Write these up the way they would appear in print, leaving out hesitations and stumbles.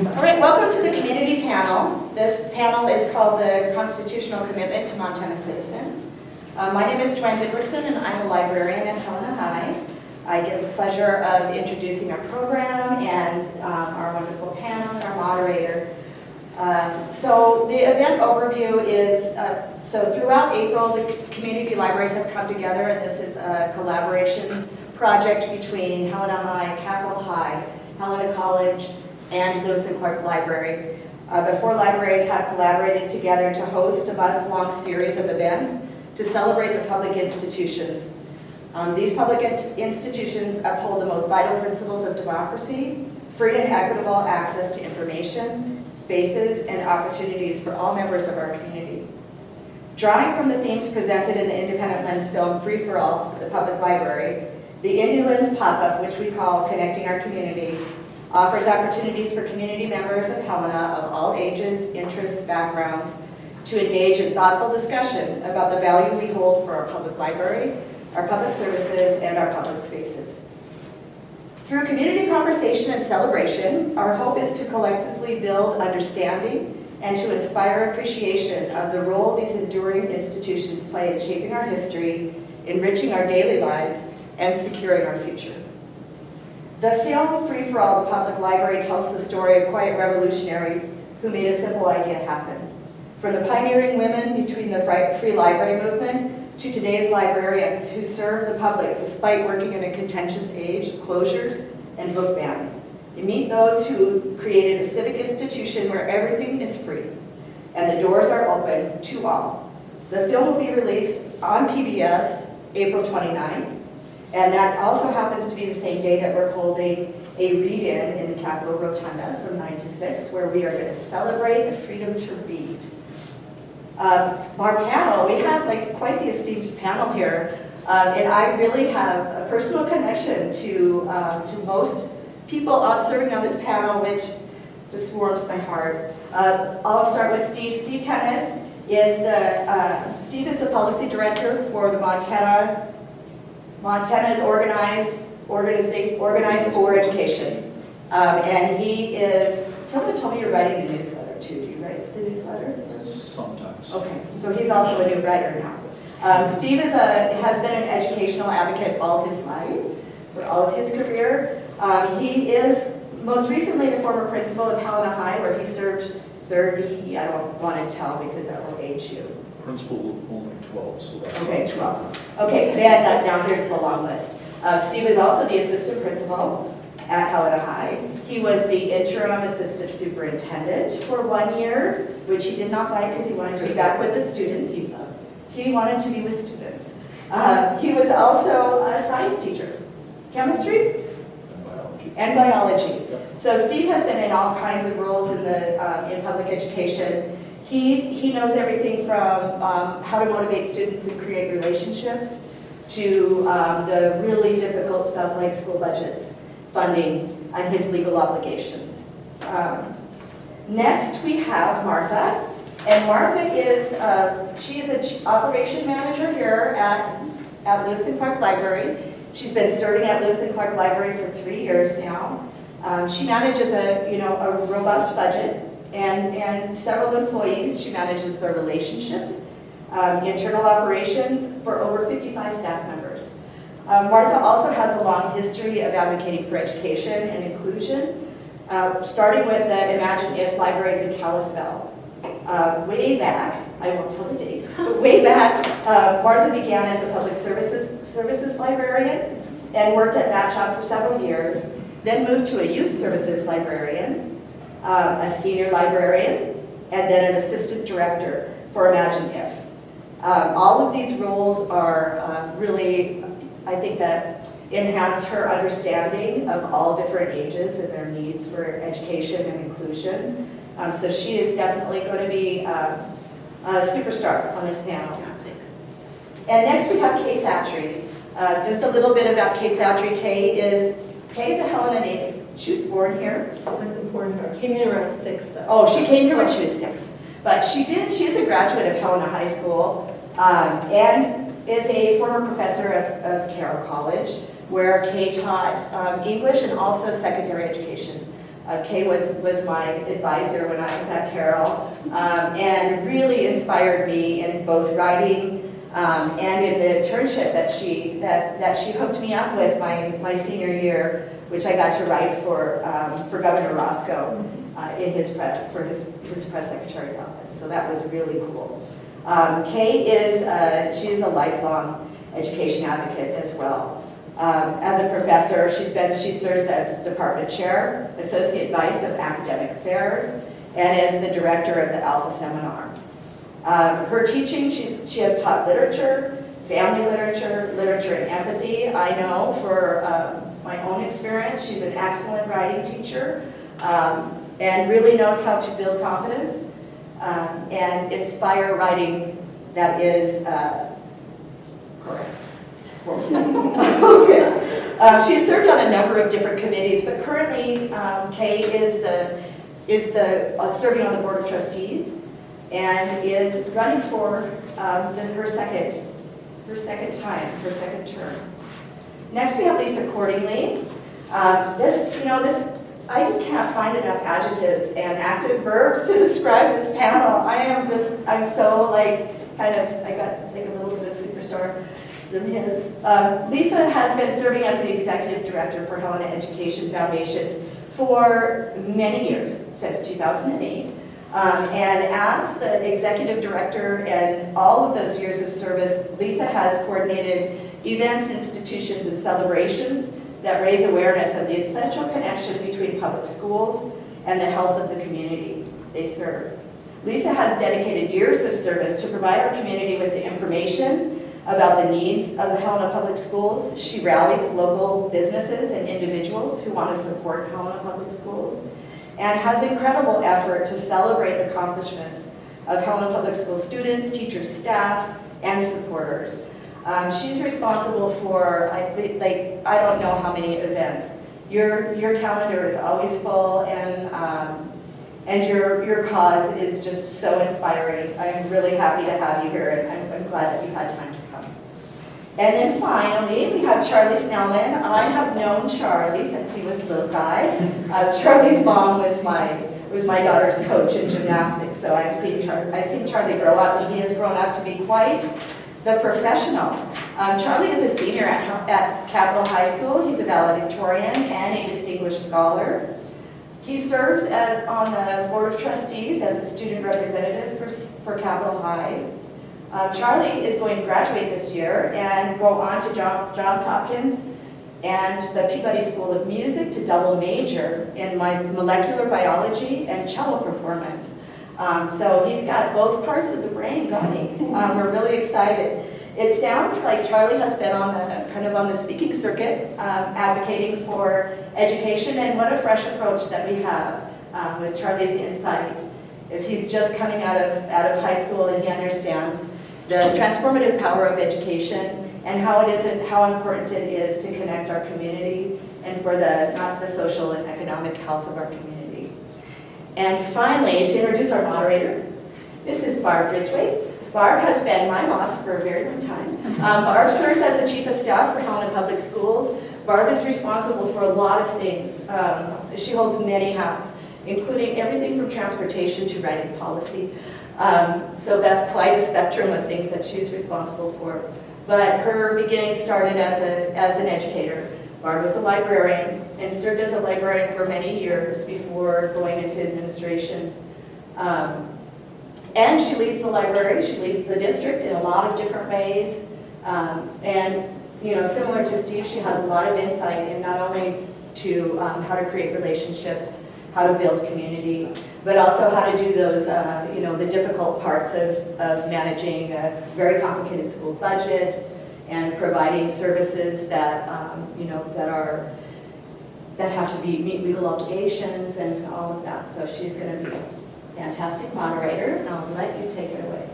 All right, welcome to the community panel. This panel is called the Constitutional Commitment to Montana Citizens. My name is Joanne Didrikson, and I'm a librarian at Helena High. I get the pleasure of introducing our program and our wonderful panel and our moderator. So the event overview is, so throughout April, the community libraries have come together, and this is a collaboration project between Helena High, Capitol High, Helena College, and Lewis and Clark Library. The four libraries have collaborated together to host a month-long series of events to celebrate the public institutions. These public institutions uphold the most vital principles of democracy, free and equitable access to information, spaces, and opportunities for all members of our community. Drawing from the themes presented in the independent lens film Free for All, the public library, the Indie Lens pop-up, which we call Connecting Our Community, offers opportunities for community members of Helena of all ages, interests, backgrounds to engage in thoughtful discussion about the value we hold for our public library, our public services, and our public spaces. Through community conversation and celebration, our hope is to collectively build understanding and to inspire appreciation of the role these enduring institutions play in shaping our history, enriching our daily lives, and securing our future. The film Free for All, the public library tells the story of quiet revolutionaries who made a simple idea happen. From the pioneering women between the free library movement to today's librarians who serve the public despite working in a contentious age of closures and book bans. You meet those who created a civic institution where everything is free and the doors are open to all. The film will be released on PBS April 29th. And that also happens to be the same day that we're holding a read-in in the Capitol Rotunda from 9 to 6, where we are going to celebrate the freedom to read. Our panel, we have quite the esteemed panel here, and I really have a personal connection to most people serving on this panel, which just warms my heart. I'll start with Steve. Steve Tennis is Steve is the policy director for the Montana's Organized for Education. And he is, someone told me you're writing the newsletter too. Do you write the newsletter? Sometimes. Okay, so he's also a new writer now. Steve has been an educational advocate all his life, for all of his career. He is most recently the former principal of Helena High, where he served 30, I don't want to tell because that will age you. Principal only 12, so that's... Okay, 12. Okay, now here's the long list. Steve is also the assistant principal at Helena High. He was the interim assistant superintendent for 1 year, which he did not like because he wanted to be back with the students. He wanted to be with students. He was also a science teacher, chemistry, and biology. Yep. So Steve has been in all kinds of roles in public education. He knows everything from how to motivate students and create relationships to the really difficult stuff like school budgets, funding, and his legal obligations. Next, we have Martha. And Martha is, she is an operation manager here at Lewis and Clark Library. She's been serving at Lewis and Clark Library for 3 years now. She manages a robust budget and several employees. She manages their relationships, internal operations for over 55 staff members. Martha also has a long history of advocating for education and inclusion, starting with the Imagine If libraries in Kalispell. Way back, I won't tell the date, but way back, Martha began as a public services librarian and worked at that job for several years, then moved to a youth services librarian, a senior librarian, and then an assistant director for Imagine If. All of these roles are really, I think, that enhance her understanding of all different ages and their needs for education and inclusion. So she is definitely going to be a superstar on this panel. And next we have Kay Satry. Just a little bit about Kay Satry. Kay is a Helena native. She was born here. I wasn't born here. I came here when I was 6, though. Oh, she came here when she was 6. But she is a graduate of Helena High School and is a former professor of Carroll College, where Kay taught English and also secondary education. Kay was my advisor when I was at Carroll, and really inspired me in both writing and in the internship that she hooked me up with my senior year, which I got to write for Governor Roscoe in his press secretary's office. So that was really cool. Kay she's a lifelong education advocate as well. As a professor, she serves as department chair, associate vice of academic affairs, and as the director of the Alpha Seminar. Her teaching, she has taught literature, family literature, literature and empathy. I know for my own experience, she's an excellent writing teacher and really knows how to build confidence and inspire writing that is correct. Okay. She's served on a number of different committees, but currently Kay is serving on the Board of Trustees and is running for her second term. Next, we have Lisa Cordingley. I just can't find enough adjectives and active verbs to describe this panel. I'm so I got like a little bit of superstar. Lisa has been serving as the executive director for Helena Education Foundation for many years, since 2008. And as the executive director and all of those years of service, Lisa has coordinated events, institutions, and celebrations that raise awareness of the essential connection between public schools and the health of the community they serve. Lisa has dedicated years of service to provide our community with the information about the needs of the Helena Public Schools. She rallies local businesses and individuals who want to support Helena Public Schools, and has incredible effort to celebrate the accomplishments of Helena Public School students, teachers, staff, and supporters. She's responsible for, I don't know how many events. Your calendar is always full, and your cause is just so inspiring. I'm really happy to have you here, and I'm glad that you had time to come. And then finally, we have Charlie Snellman. I have known Charlie since he was a little guy. Charlie's mom was my daughter's coach in gymnastics, so I've seen Charlie grow up, and he has grown up to be quite the professional. Charlie is a senior at Capitol High School. He's a valedictorian and a distinguished scholar. He serves on the Board of Trustees as a student representative for Capitol High. Charlie is going to graduate this year and go on to Johns Hopkins and the Peabody School of Music to double major in molecular biology and cello performance. So he's got both parts of the brain going. We're really excited. It sounds like Charlie has been on the speaking circuit, advocating for education, and what a fresh approach that we have with Charlie's insight. Is he's just coming out of high school, and he understands the transformative power of education and how important it is to connect our community and for the social and economic health of our community. And finally, to introduce our moderator, this is Barb Ridgway. Barb has been my boss for a very long time. Barb serves as the Chief of Staff for Helena Public Schools. Barb is responsible for a lot of things. She holds many hats, including everything from transportation to writing policy. So that's quite a spectrum of things that she's responsible for. But her beginning started as an educator. Barb was a librarian and served as a librarian for many years before going into administration. And she leads the library, she leads the district in a lot of different ways. And similar to Steve, she has a lot of insight in not only to how to create relationships, how to build community, but also how to do those, the difficult parts of managing a very complicated school budget and providing services that have to meet legal obligations and all of that. So she's going to be a fantastic moderator, and I'll let you take it away.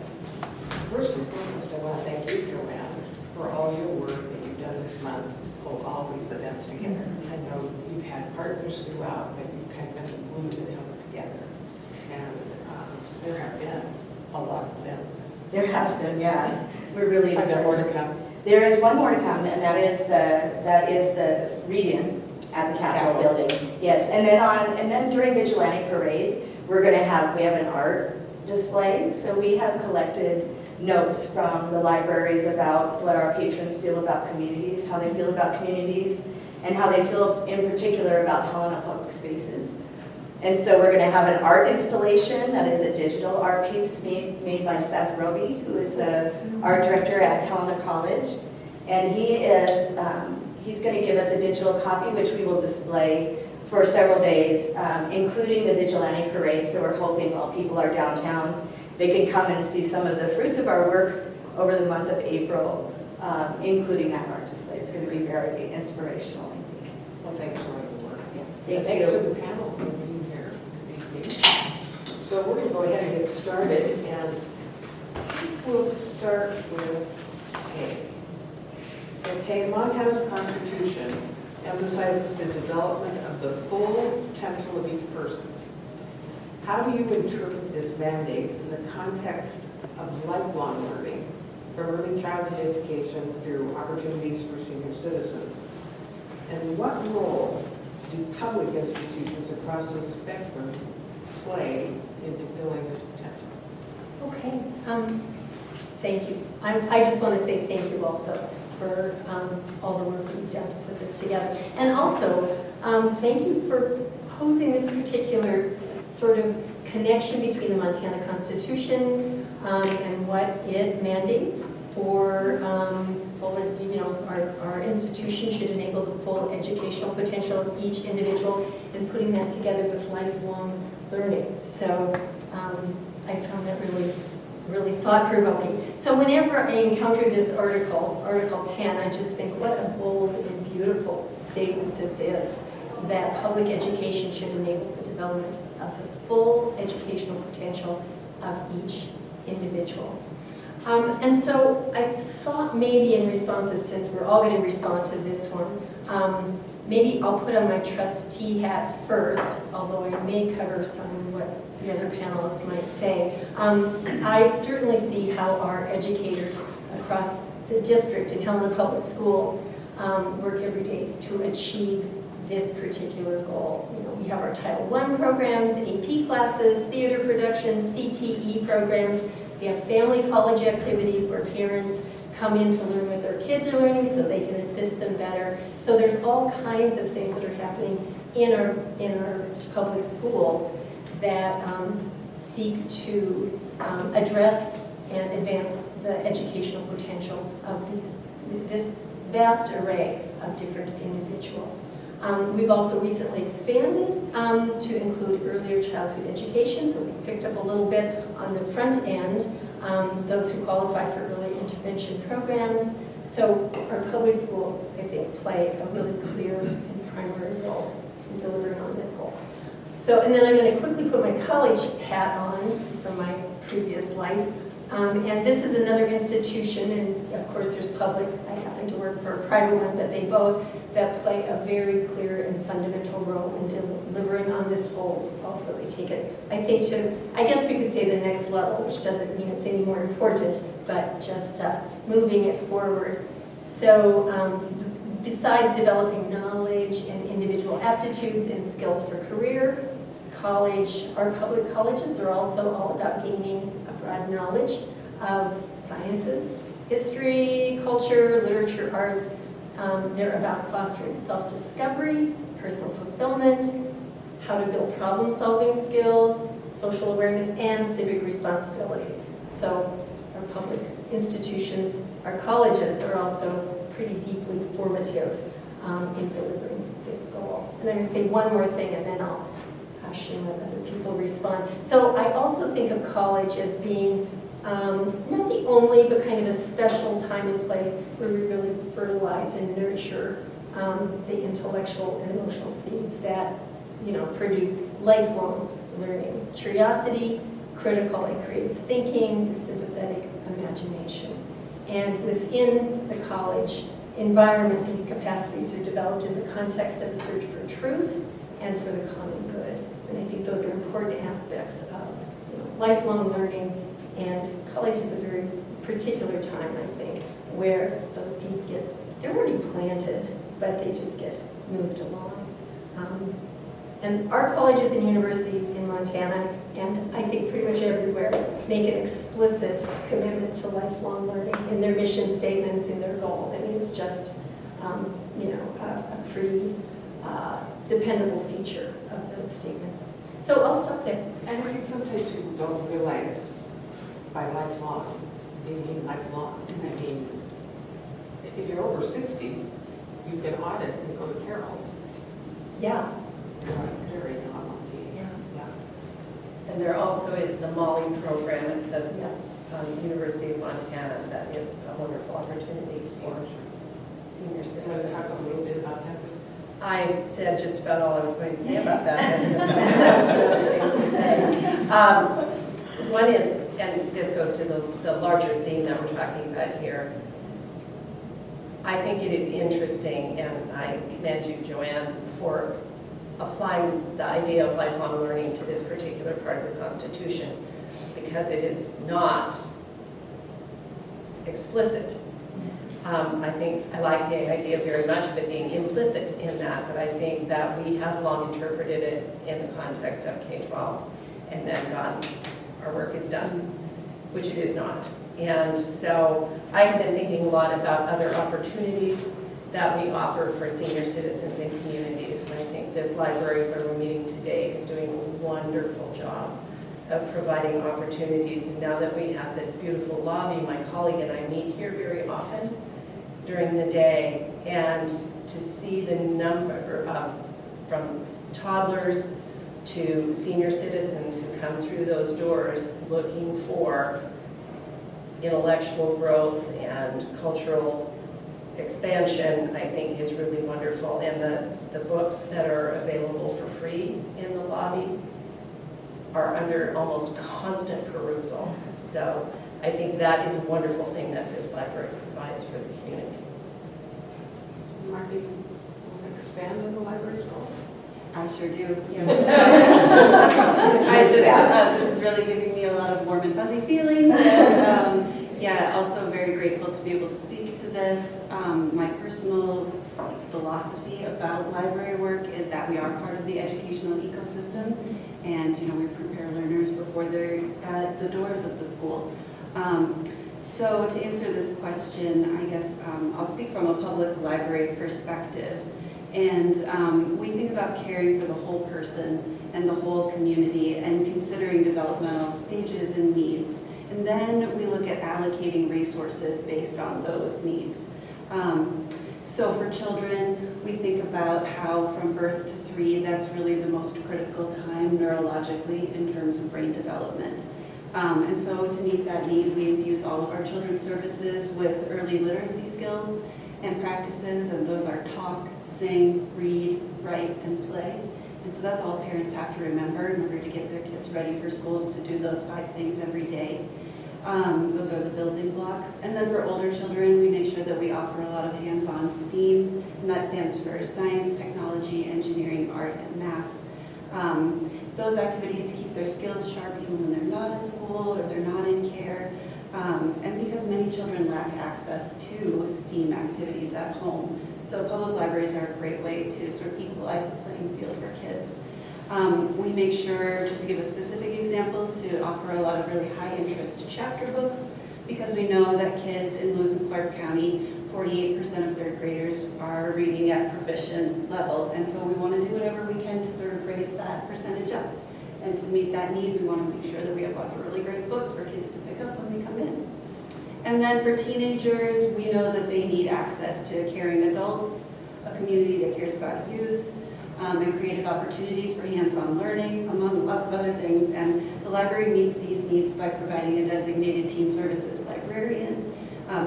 First and foremost, I want to thank you, Joanne, for all your work that you've done this month to pull all these events together. I know you've had partners throughout, but you've kind of been the glue that held it together. And there have been a lot of events. There have been, yeah. We're really excited. Is there more to come? There is one more to come, and that is the read-in at the Capitol Capitol. building. Yes, and then during Vigilante Parade, we have an art display. So we have collected notes from the libraries about what our patrons feel about communities, how they feel about communities, and how they feel in particular about Helena Public Spaces. And so we're going to have an art installation that is a digital art piece made by Seth Roby, who is the art director at Helena College. And he's going to give us a digital copy, which we will display for several days, including the Vigilante Parade. So we're hoping while people are downtown, they can come and see some of the fruits of our work over the month of April, including that art display. It's going to be very inspirational, I think. Well, thanks for the work. Thank Thanks you. to the panel for being here. So we're going to go ahead and get started, and we'll start with Kay. So Kay, Montana's Constitution emphasizes the development of the full potential of each person. How do you interpret this mandate in the context of lifelong learning, from early childhood education through opportunities for senior citizens? And what role do public institutions across the spectrum play in fulfilling this potential? Okay, thank you. I just want to say thank you also for all the work that you've done to put this together. And also, thank you for posing this particular sort of connection between the Montana Constitution and what it mandates for full, you know, our institution should enable the full educational potential of each individual, and putting that together with lifelong learning. So I found that really thought-provoking. So whenever I encounter this article, Article 10, I just think what a bold and beautiful statement this is, that public education should enable the development of the full educational potential of each individual. And so I thought maybe in responses, since we're all going to respond to this one, maybe I'll put on my trustee hat first, although I may cover some of what the other panelists might say. I certainly see how our educators across the district in Helena Public Schools work every day to achieve this particular goal. You know, we have our Title I programs, AP classes, theater productions, CTE programs. We have family college activities where parents come in to learn what their kids are learning so they can assist them better. So there's all kinds of things that are happening in our public schools that seek to address and advance the educational potential of this vast array of different individuals. We've also recently expanded to include earlier childhood education, so we picked up a little bit on the front end, those who qualify for early intervention programs. So our public schools, I think, play a really clear and primary role in delivering on this goal. So, and then I'm going to quickly put my college hat on from my previous life. And this is another institution, and of course there's public, I happen to work for a private one, but they both, that play a very clear and fundamental role in delivering on this goal. Also, they take it, I think, to, I guess we could say the next level, which doesn't mean it's any more important, but just moving it forward. So besides developing knowledge and individual aptitudes and skills for career, our public colleges are also all about gaining a broad knowledge of sciences, history, culture, literature, arts. They're about fostering self-discovery, personal fulfillment, how to build problem-solving skills, social awareness, and civic responsibility. So our public institutions, our colleges are also pretty deeply formative in delivering this goal. And I'm going to say one more thing, and then I'll and let other people respond. So I also think of college as being not the only, but kind of a special time and place where we really fertilize and nurture the intellectual and emotional seeds that, you know, produce lifelong learning, curiosity, critical and creative thinking, the sympathetic imagination. And within the college environment, these capacities are developed in the context of the search for truth and for the common good. And I think those are important aspects of, you know, lifelong learning, and college is a very particular time, I think, where those seeds they're already planted, but they just get moved along. And our colleges and universities in Montana, and I think pretty much everywhere, make an explicit commitment to lifelong learning in their mission statements, in their goals. I mean, it's just, a pretty dependable feature of those statements. So I'll stop there. And I think sometimes people don't realize by lifelong, they mean lifelong. I mean, if you're over 60, you can audit and go to Carroll. Yeah. You're not very young on the, yeah. And there also is the Molly program at the University of Montana. That is a wonderful opportunity for senior Do you want to talk a citizens. little bit about that? I said just about all I was going to say about that, but I have other things to say. One is, and this goes to the larger theme that we're talking about here, I think it is interesting, and I commend you, Joanne, for applying the idea of lifelong learning to this particular part of the Constitution, because it is not explicit. I think I like the idea very much of it being implicit in that, but I think that we have long interpreted it in the context of K-12 and then gone, our work is done, which it is not. And so I have been thinking a lot about other opportunities that we offer for senior citizens and communities. And I think this library where we're meeting today is doing a wonderful job of providing opportunities. And now that we have this beautiful lobby, my colleague and I meet here very often during the day, and to see the number of, from toddlers to senior citizens who come through those doors looking for intellectual growth and cultural expansion, I think is really wonderful. And the books that are available for free in the lobby are under almost constant perusal. So I think that is a wonderful thing that this library provides for the community. Marty, want to expand on the library's role? I sure do, yes. This is really giving me a lot of warm and fuzzy feelings. And, also very grateful to be able to speak to this. My personal philosophy about library work is that we are part of the educational ecosystem, and we prepare learners before they're at the doors of the school. So to answer this question, I guess I'll speak from a public library perspective. And we think about caring for the whole person and the whole community and considering developmental stages and needs. And then we look at allocating resources based on those needs. So for children, we think about how from birth to 3, that's really the most critical time neurologically in terms of brain development. And so to meet that need, we infuse all of our children's services with early literacy skills and practices, and those are talk, sing, read, write, and play. And so that's all parents have to remember in order to get their kids ready for schools to do those 5 things every day. Those are the building blocks. And then for older children, we make sure that we offer a lot of hands-on STEAM, and that stands for science, technology, engineering, art, and math. Those activities to keep their skills sharp even when they're not at school or they're not in care. And because many children lack access to STEAM activities at home. So public libraries are a great way to sort of equalize the playing field for kids. We make sure, just to give a specific example, to offer a lot of really high interest chapter books, because we know that kids in Lewis and Clark County, 48% of third graders are reading at proficient level. And so we want to do whatever we can to sort of raise that percentage up. And to meet that need, we want to make sure that we have lots of really great books for kids to pick up when they come in. And then for teenagers, we know that they need access to caring adults, a community that cares about youth, and creative opportunities for hands-on learning, among lots of other things. And the library meets these needs by providing a designated teen services librarian,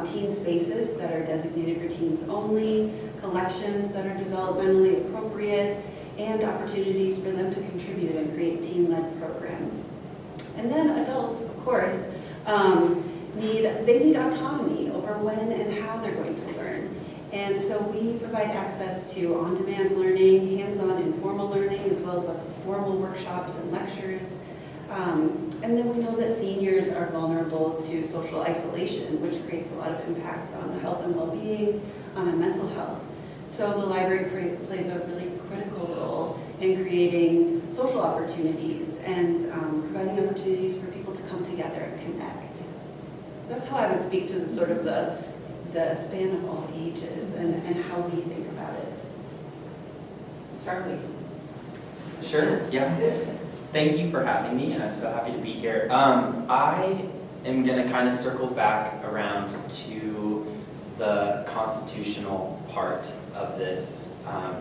teen spaces that are designated for teens only, collections that are developmentally appropriate, and opportunities for them to contribute and create teen-led programs. And then adults, of course, need autonomy over when and how they're going to learn. And so we provide access to on-demand learning, hands-on informal learning, as well as lots of formal workshops and lectures. And then we know that seniors are vulnerable to social isolation, which creates a lot of impacts on health and well-being and mental health. So the library plays a really critical role in creating social opportunities and providing opportunities for people to come together and connect. So that's how I would speak to the sort of the span of all ages and how we think about it. Charlie? Sure, yeah. Thank you for having me, and I'm so happy to be here. I am going to kind of circle back around to the constitutional part of this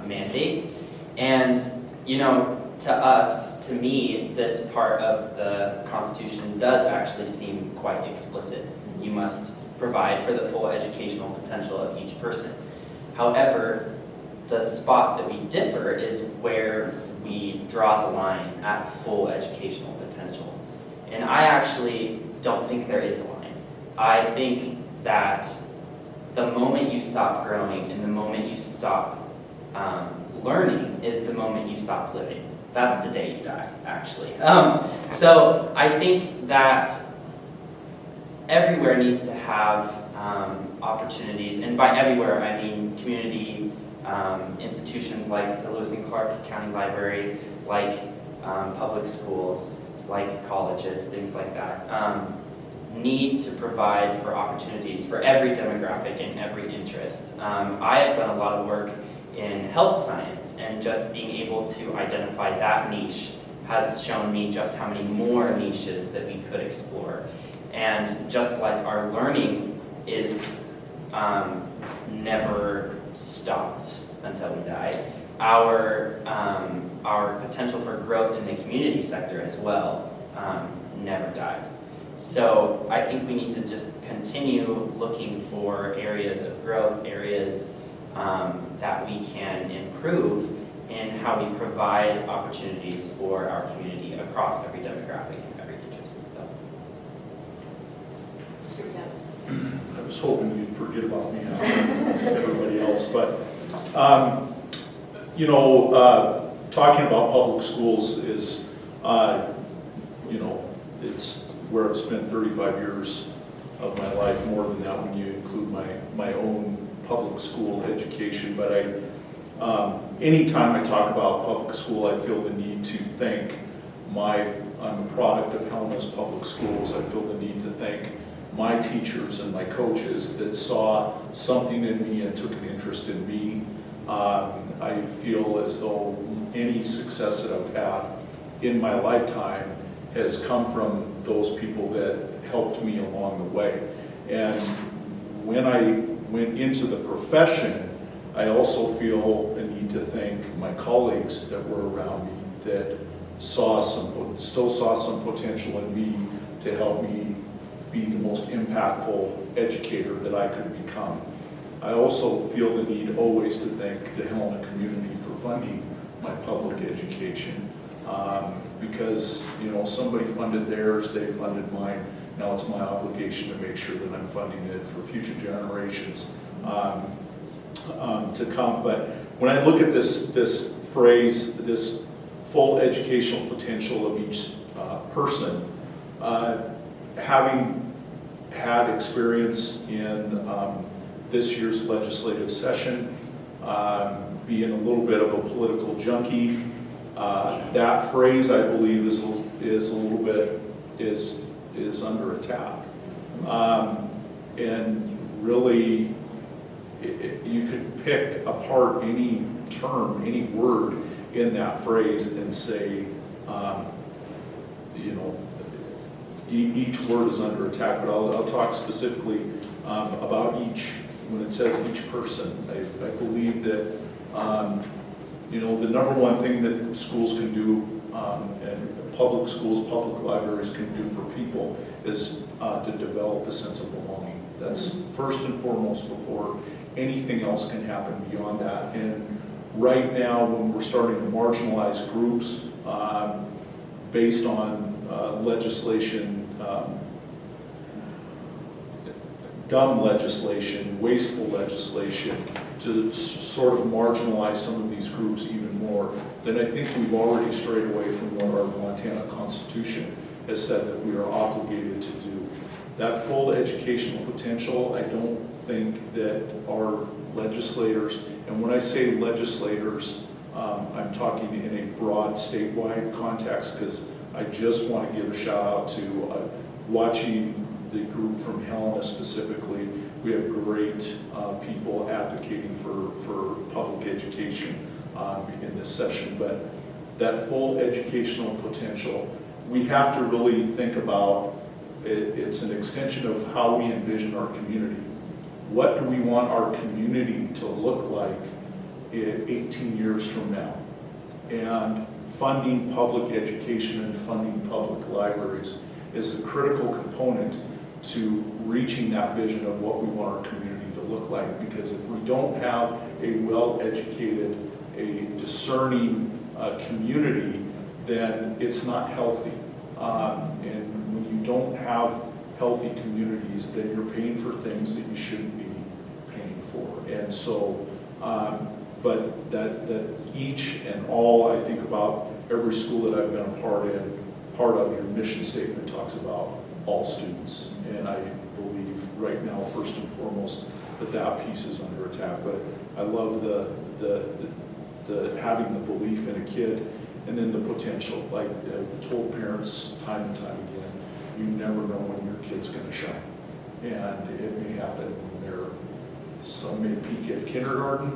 mandate. And, you know, to us, to me, this part of the Constitution does actually seem quite explicit. You must provide for the full educational potential of each person. However, the spot that we differ is where we draw the line at full educational potential. And I actually don't think there is a line. I think that the moment you stop growing and the moment you stop learning is the moment you stop living. That's the day you die, actually. So I think that everywhere needs to have opportunities, and by everywhere I mean community institutions like the Lewis and Clark County Library, like public schools, like colleges, things like that, need to provide for opportunities for every demographic and every interest. I have done a lot of work in health science, and just being able to identify that niche has shown me just how many more niches that we could explore. And just like our learning is never stopped until we die, our potential for growth in the community sector as well never dies. So I think we need to just continue looking for areas of growth, areas that we can improve in how we provide opportunities for our community across every demographic and every interest. So. I was hoping you'd forget about me and everybody else, but you know, talking about public schools is, you know, it's where I've spent 35 years of my life, more than that when you include my own public school education. But anytime I talk about public school, I feel the need to thank I'm a product of Helena's public schools. I feel the need to thank my teachers and my coaches that saw something in me and took an interest in me. I feel as though any success that I've had in my lifetime has come from those people that helped me along the way. And when I went into the profession, I also feel a need to thank my colleagues that were around me that still saw some potential in me to help me be the most impactful educator that I could become. I also feel the need always to thank the Helena community for funding my public education, because, you know, somebody funded theirs, they funded mine. Now it's my obligation to make sure that I'm funding it for future generations to come. But when I look at this phrase, this full educational potential of each person, having had experience in this year's legislative session, being a little bit of a political junkie, that phrase, I believe, is a little bit is under attack, and really, you could pick apart any term, any word in that phrase, and say, you know, each word is under attack. But I'll talk specifically about each. When it says each person, I believe that you know, the number one thing that schools can do, and public schools, public libraries can do for people is to develop a sense of belonging. That's first and foremost before anything else can happen beyond that. And right now, when we're starting to marginalize groups based on legislation, dumb legislation, wasteful legislation, to sort of marginalize some of these groups even more, then I think we've already strayed away from what our Montana Constitution has said that we are obligated to do. that full educational potential, I don't think that our legislators, and when I say legislators, I'm talking in a broad statewide context, because I just want to give a shout out to watching the group from Helena specifically. We have great people advocating for public education in this session, but that full educational potential, we have to really think about it. It's an extension of how we envision our community. What do we want our community to look like 18 years from now? And funding public education and funding public libraries is a critical component to reaching that vision of what we want our community to look like. Because if we don't have a well-educated, a discerning community, then it's not healthy. And when you don't have healthy communities, then you're paying for things that you shouldn't be paying for. And so, but that each and all, I think about every school that I've been a part of, your mission statement talks about all students. And I believe right now, first and foremost, that piece is under attack. But I love the having the belief in a kid, and then the potential. Like I've told parents time and time again, you never know when your kid's going to shine. And it may happen when some may peak at kindergarten.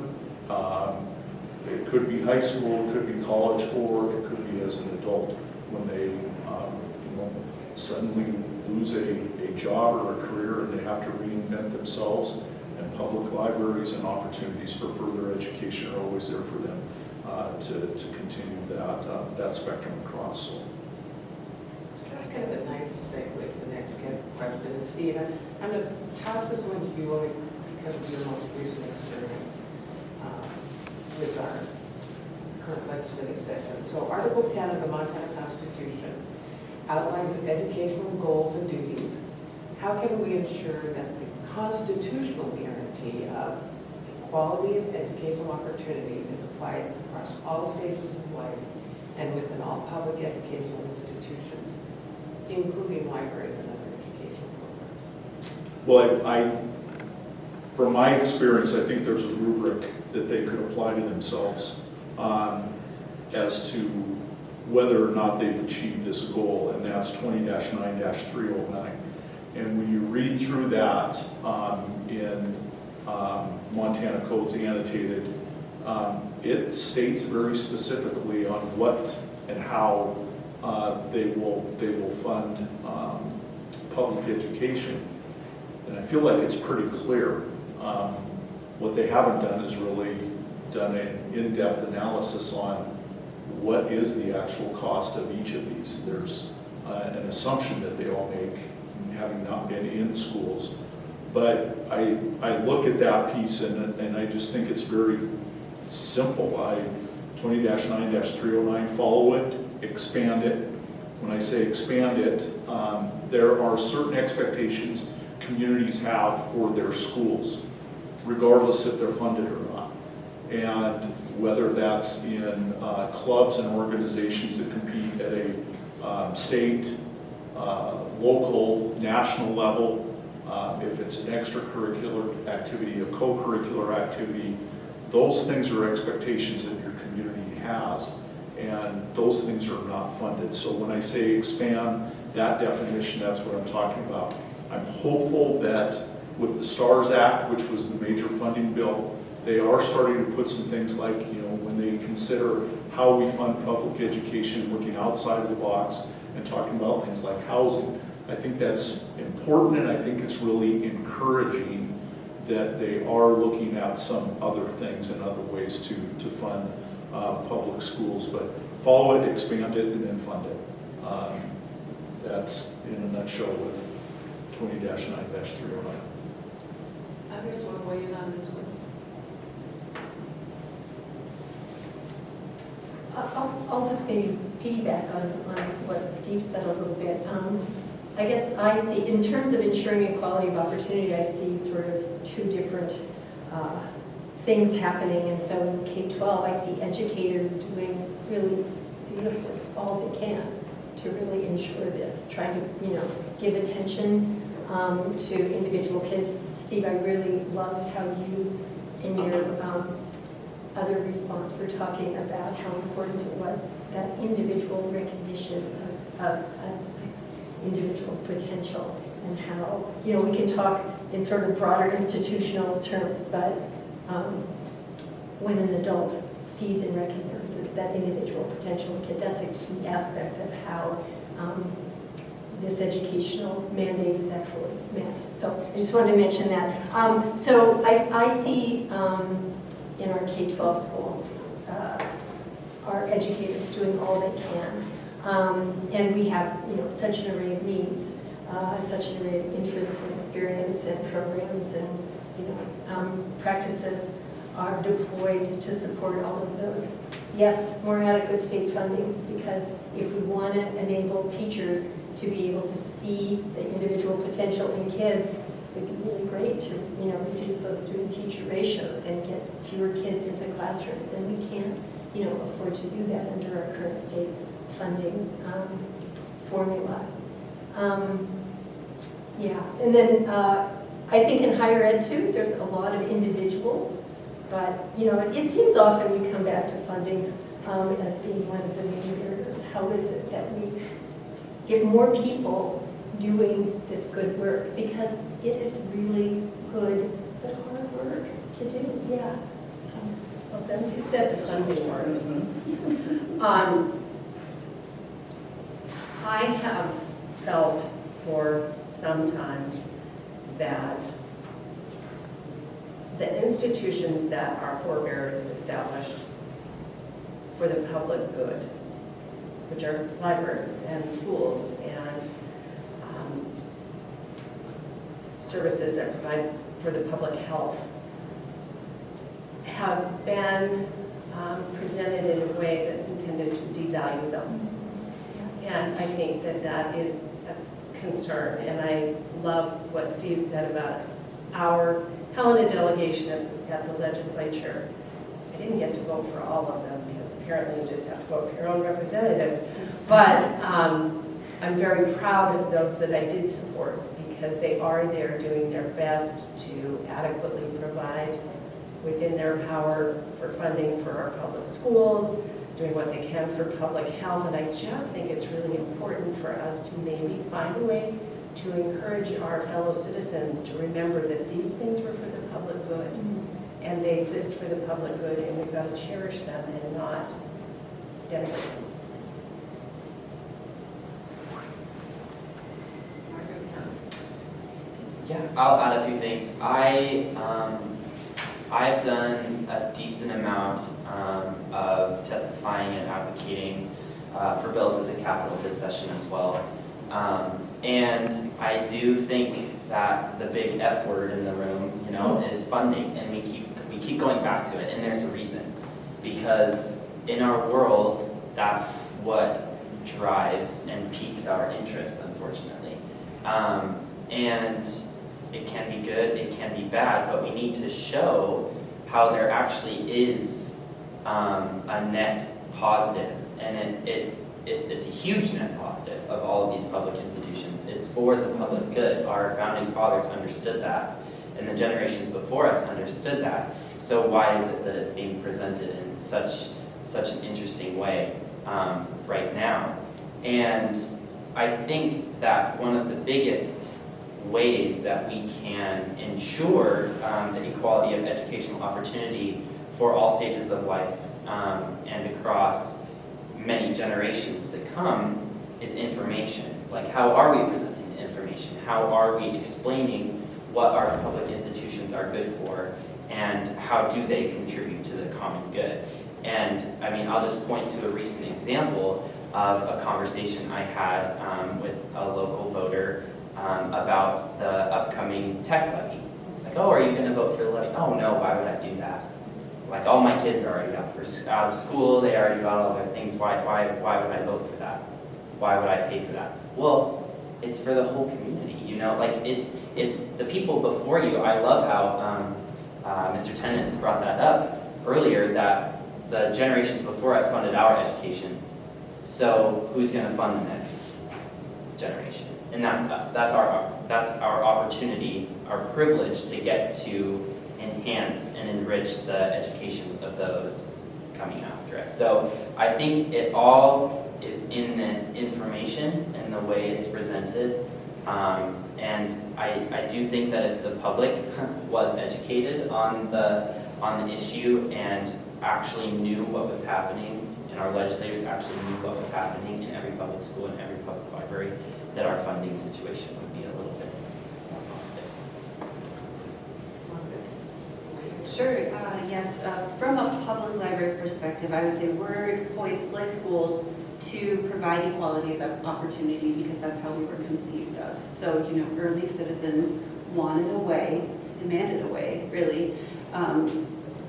It could be high school, it could be college, or it could be as an adult when they suddenly lose a job or a career and they have to reinvent themselves. And public libraries and opportunities for further education are always there for them to continue that spectrum across. So that's kind of a nice segue to the next question. And Steve, I'm going to toss this one to you only because of your most recent experience with our current legislative session. So Article 10 of the Montana Constitution outlines educational goals and duties. How can we ensure that the constitutional guarantee of equality of educational opportunity is applied across all stages of life and within all public educational institutions, including libraries and other educational programs? Well, from my experience, I think there's a rubric that they could apply to themselves as to whether or not they've achieved this goal, and that's 20-9-309. And when you read through that in Montana Codes Annotated, it states very specifically on what and how they will fund public education. And I feel like it's pretty clear. What they haven't done is really done an in-depth analysis on what is the actual cost of each of these. There's an assumption that they all make, having not been in schools. But I look at that piece and I just think it's very simple. 20-9-309, follow it, expand it. When I say expand it, there are certain expectations communities have for their schools, regardless if they're funded or not. And whether that's in clubs and organizations that compete at a state, local, national level, if it's an extracurricular activity, a co-curricular activity, those things are expectations that your community has, and those things are not funded. So when I say expand that definition, that's what I'm talking about. I'm hopeful that with the STARS Act, which was the major funding bill, they are starting to put some things like, when they consider how we fund public education, looking outside of the box and talking about things like housing. I think that's important, and I think it's really encouraging that they are looking at some other things and other ways to fund public schools. But follow it, expand it, and then fund it. That's in a nutshell with 20-9-309. Others want to weigh in on this one? I'll just maybe piggyback on what Steve said a little bit. I guess I see, in terms of ensuring equality of opportunity, I see sort of two different things happening. And so in K-12, I see educators doing really beautifully all they can to really ensure this, trying to, give attention to individual kids. Steve, I really loved how you, in your other response, were talking about how important it was, that individual recognition of individual's potential, and how, you know, we can talk in sort of broader institutional terms, but when an adult sees and recognizes that individual potential in a kid, that's a key aspect of how this educational mandate is actually met. So I just wanted to mention that. So I see in our K-12 schools our educators doing all they can. And we have, you know, such an array of needs, such an array of interests and experience and programs and, you know, practices are deployed to support all of those. Yes, more adequate state funding, because if we want to enable teachers to be able to see the individual potential in kids, it'd be really great to, you know, reduce those student-teacher ratios and get fewer kids into classrooms. And we can't, you know, afford to do that under our current state funding formula. Yeah, and then I think in higher ed too, there's a lot of individuals. But, you know, it seems often we come back to funding as being one of the main barriers. How is it that we get more people doing this good work? Because it is really good, but hard work to do, yeah. So, Well, since you said the funding word, I have felt for some time that the institutions that our forebears established for the public good, which are libraries and schools and services that provide for the public health, have been presented in a way that's intended to devalue them. yes. And I think that that is a concern. And I love what Steve said about our Helena delegation at the legislature. I didn't get to vote for all of them because apparently you just have to vote for your own representatives. But I'm very proud of those that I did support because they are there doing their best to adequately provide within their power for funding for our public schools, doing what they can for public health. And I just think it's really important for us to maybe find a way to encourage our fellow citizens to remember that these things were for the public good, and they exist for the public good, and we've got to cherish them and not denigrate them. Yeah, I'll add a few things. I've done a decent amount of testifying and advocating for bills at the Capitol this session as well. And I do think that the big F word in the room, you know, is funding, and we keep going back to it, and there's a reason. Because in our world, that's what drives and piques our interest, unfortunately. And it can be good, it can be bad, but we need to show how there actually is a net positive, and it's a huge net positive of all of these public institutions. It's for the public good. Our founding fathers understood that, and the generations before us understood that. So why is it that it's being presented in such an interesting way right now? And I think that one of the biggest ways that we can ensure the equality of educational opportunity for all stages of life and across many generations to come is information. Like, how are we presenting the information? How are we explaining what our public institutions are good for, and how do they contribute to the common good? And I mean, I'll just point to a recent example of a conversation I had with a local voter about the upcoming tech levy. It's like, oh, are you going to vote for the levy? Oh no, why would I do that? Like, all my kids are already out of school, they already got all their things, why would I vote for that? Why would I pay for that? Well, it's for the whole community, you know? Like, it's the people before you. I love how Mr. Tennis brought that up earlier, that the generations before us funded our education. So who's going to fund the next generation. And that's us. That's our opportunity, our privilege to get to enhance and enrich the educations of those coming after us. So I think it all is in the information and the way it's presented. And I do think that if the public was educated on the issue and actually knew what was happening, and our legislators actually knew what was happening in every public school and every public library, that our funding situation would be a little bit more positive. Sure, yes. From a public library perspective, I would say we're poised, like schools, to provide equality of opportunity because that's how we were conceived of. So, early citizens wanted a way, demanded a way, really,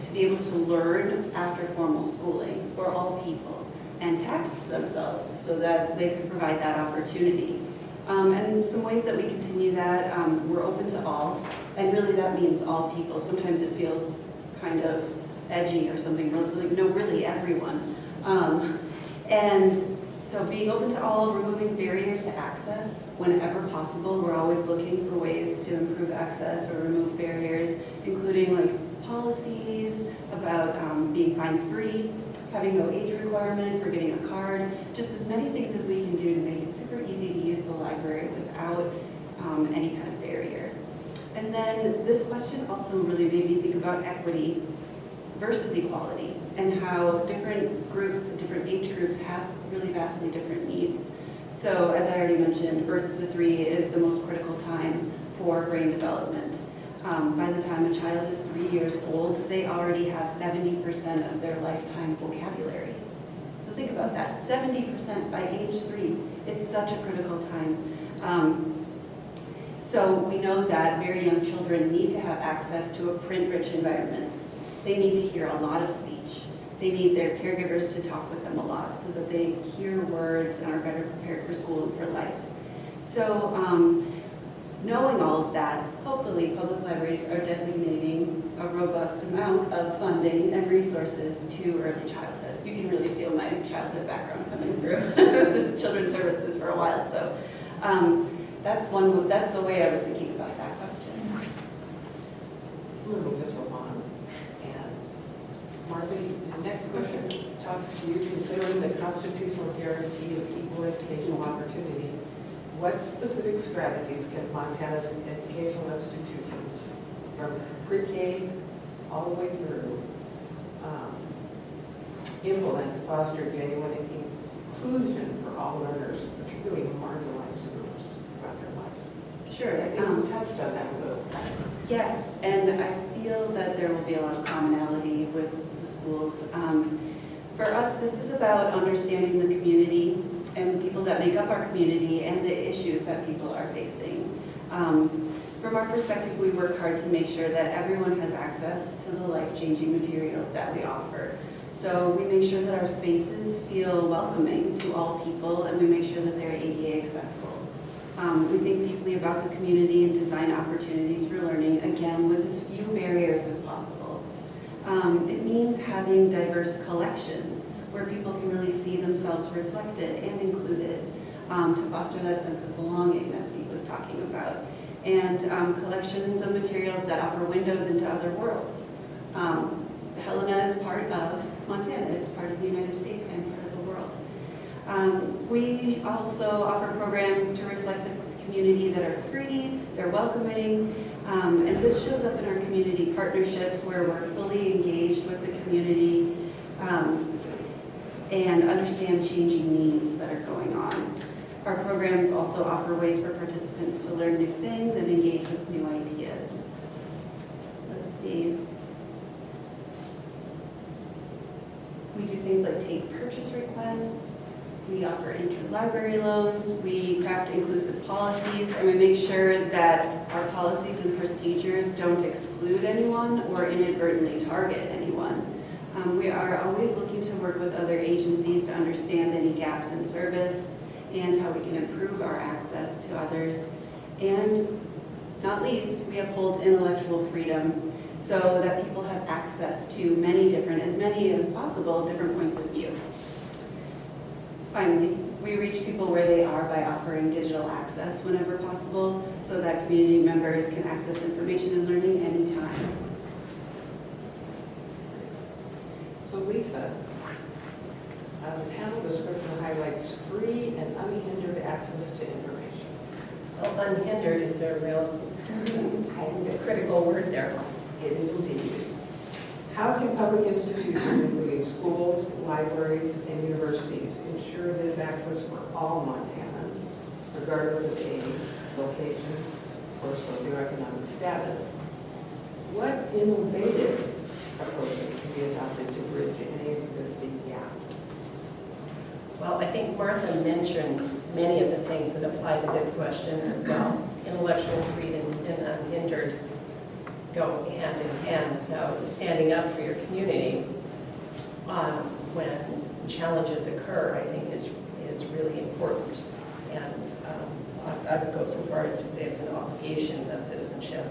to be able to learn after formal schooling for all people and taxed themselves so that they could provide that opportunity. And some ways that we continue that, we're open to all, and really that means all people. Sometimes it feels kind of edgy or something, like, no, really everyone. And so being open to all, removing barriers to access whenever possible. We're always looking for ways to improve access or remove barriers, including like policies about being fine-free, having no age requirement for getting a card, just as many things as we can do to make it super easy to use the library without any kind of barrier. And then this question also really made me think about equity versus equality and how different groups, different age groups have really vastly different needs. So as I already mentioned, birth to 3 is the most critical time for brain development. By the time a child is 3 years old, they already have 70% of their lifetime vocabulary. So think about that, 70% by age 3. It's such a critical time. So we know that very young children need to have access to a print-rich environment. They need to hear a lot of speech. They need their caregivers to talk with them a lot so that they hear words and are better prepared for school and for life. So knowing all of that, hopefully public libraries are designating a robust amount of funding and resources to early childhood. You can really feel my childhood background coming through. I was in children's services for a while, so that's the way I was thinking about that question. We'll move this along. And Martha, the next question talks to you. Considering the constitutional guarantee of equal educational opportunity, what specific strategies can Montana's educational institutions, from pre-K all the way through, implement to foster genuine inclusion for all learners, particularly marginalized groups throughout their lives? Sure. I think you touched on that a little. Yes, and I feel that there will be a lot of commonality with the schools. For us, this is about understanding the community and the people that make up our community and the issues that people are facing. From our perspective, we work hard to make sure that everyone has access to the life-changing materials that we offer. So we make sure that our spaces feel welcoming to all people, and we make sure that they're ADA accessible. We think deeply about the community and design opportunities for learning, again, with as few barriers as possible. It means having diverse collections where people can really see themselves reflected and included, to foster that sense of belonging that Steve was talking about. And collections of materials that offer windows into other worlds. Helena is part of Montana. It's part of the United States and part of the world. We also offer programs to reflect the community that are free, they're welcoming, and this shows up in our community partnerships where we're fully engaged with the community and understand changing needs that are going on. Our programs also offer ways for participants to learn new things and engage with new ideas. Let's see. We do things like take purchase requests, we offer interlibrary loans, we craft inclusive policies, and we make sure that our policies and procedures don't exclude anyone or inadvertently target anyone. We are always looking to work with other agencies to understand any gaps in service and how we can improve our access to others. And not least, we uphold intellectual freedom so that people have access to as many as possible, different points of view. Finally, We reach people where they are by offering digital access whenever possible so that community members can access information and learning anytime. So Lisa, the panel description highlights free and unhindered access to information. Well, unhindered is a real, a critical word there. It is indeed. How can public institutions, including schools, libraries, and universities, ensure this access for all Montanans, regardless of age, location, or socioeconomic status? What innovative approaches can be adopted to bridge any existing gaps? Well, I think Martha mentioned many of the things that apply to this question as well. Intellectual freedom and unhindered go hand in hand. So standing up for your community when challenges occur, I think is really important. And I would go so far as to say it's an obligation of citizenship.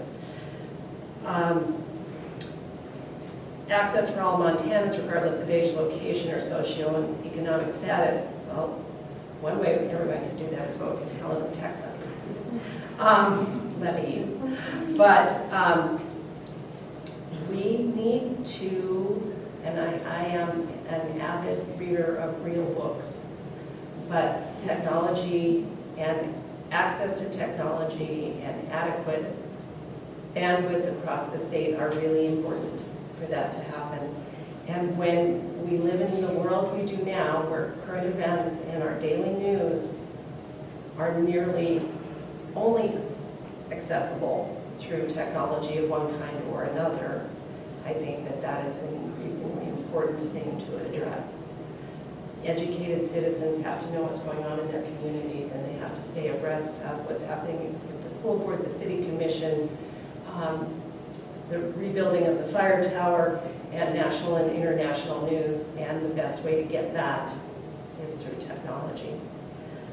Access for all Montanans, regardless of age, location, or socioeconomic status. Well, one way everyone can do that is vote for Helena Tech levies. But we need to, and I am an avid reader of real books, but technology and access to technology and adequate bandwidth across the state are really important for that to happen. And when we live in the world we do now, where current events and our daily news are nearly only accessible through technology of one kind or another, I think that that is an increasingly important thing to address. Educated citizens have to know what's going on in their communities, and they have to stay abreast of what's happening with the school board, the city commission, the rebuilding of the fire tower, and national and international news, and the best way to get that is through technology.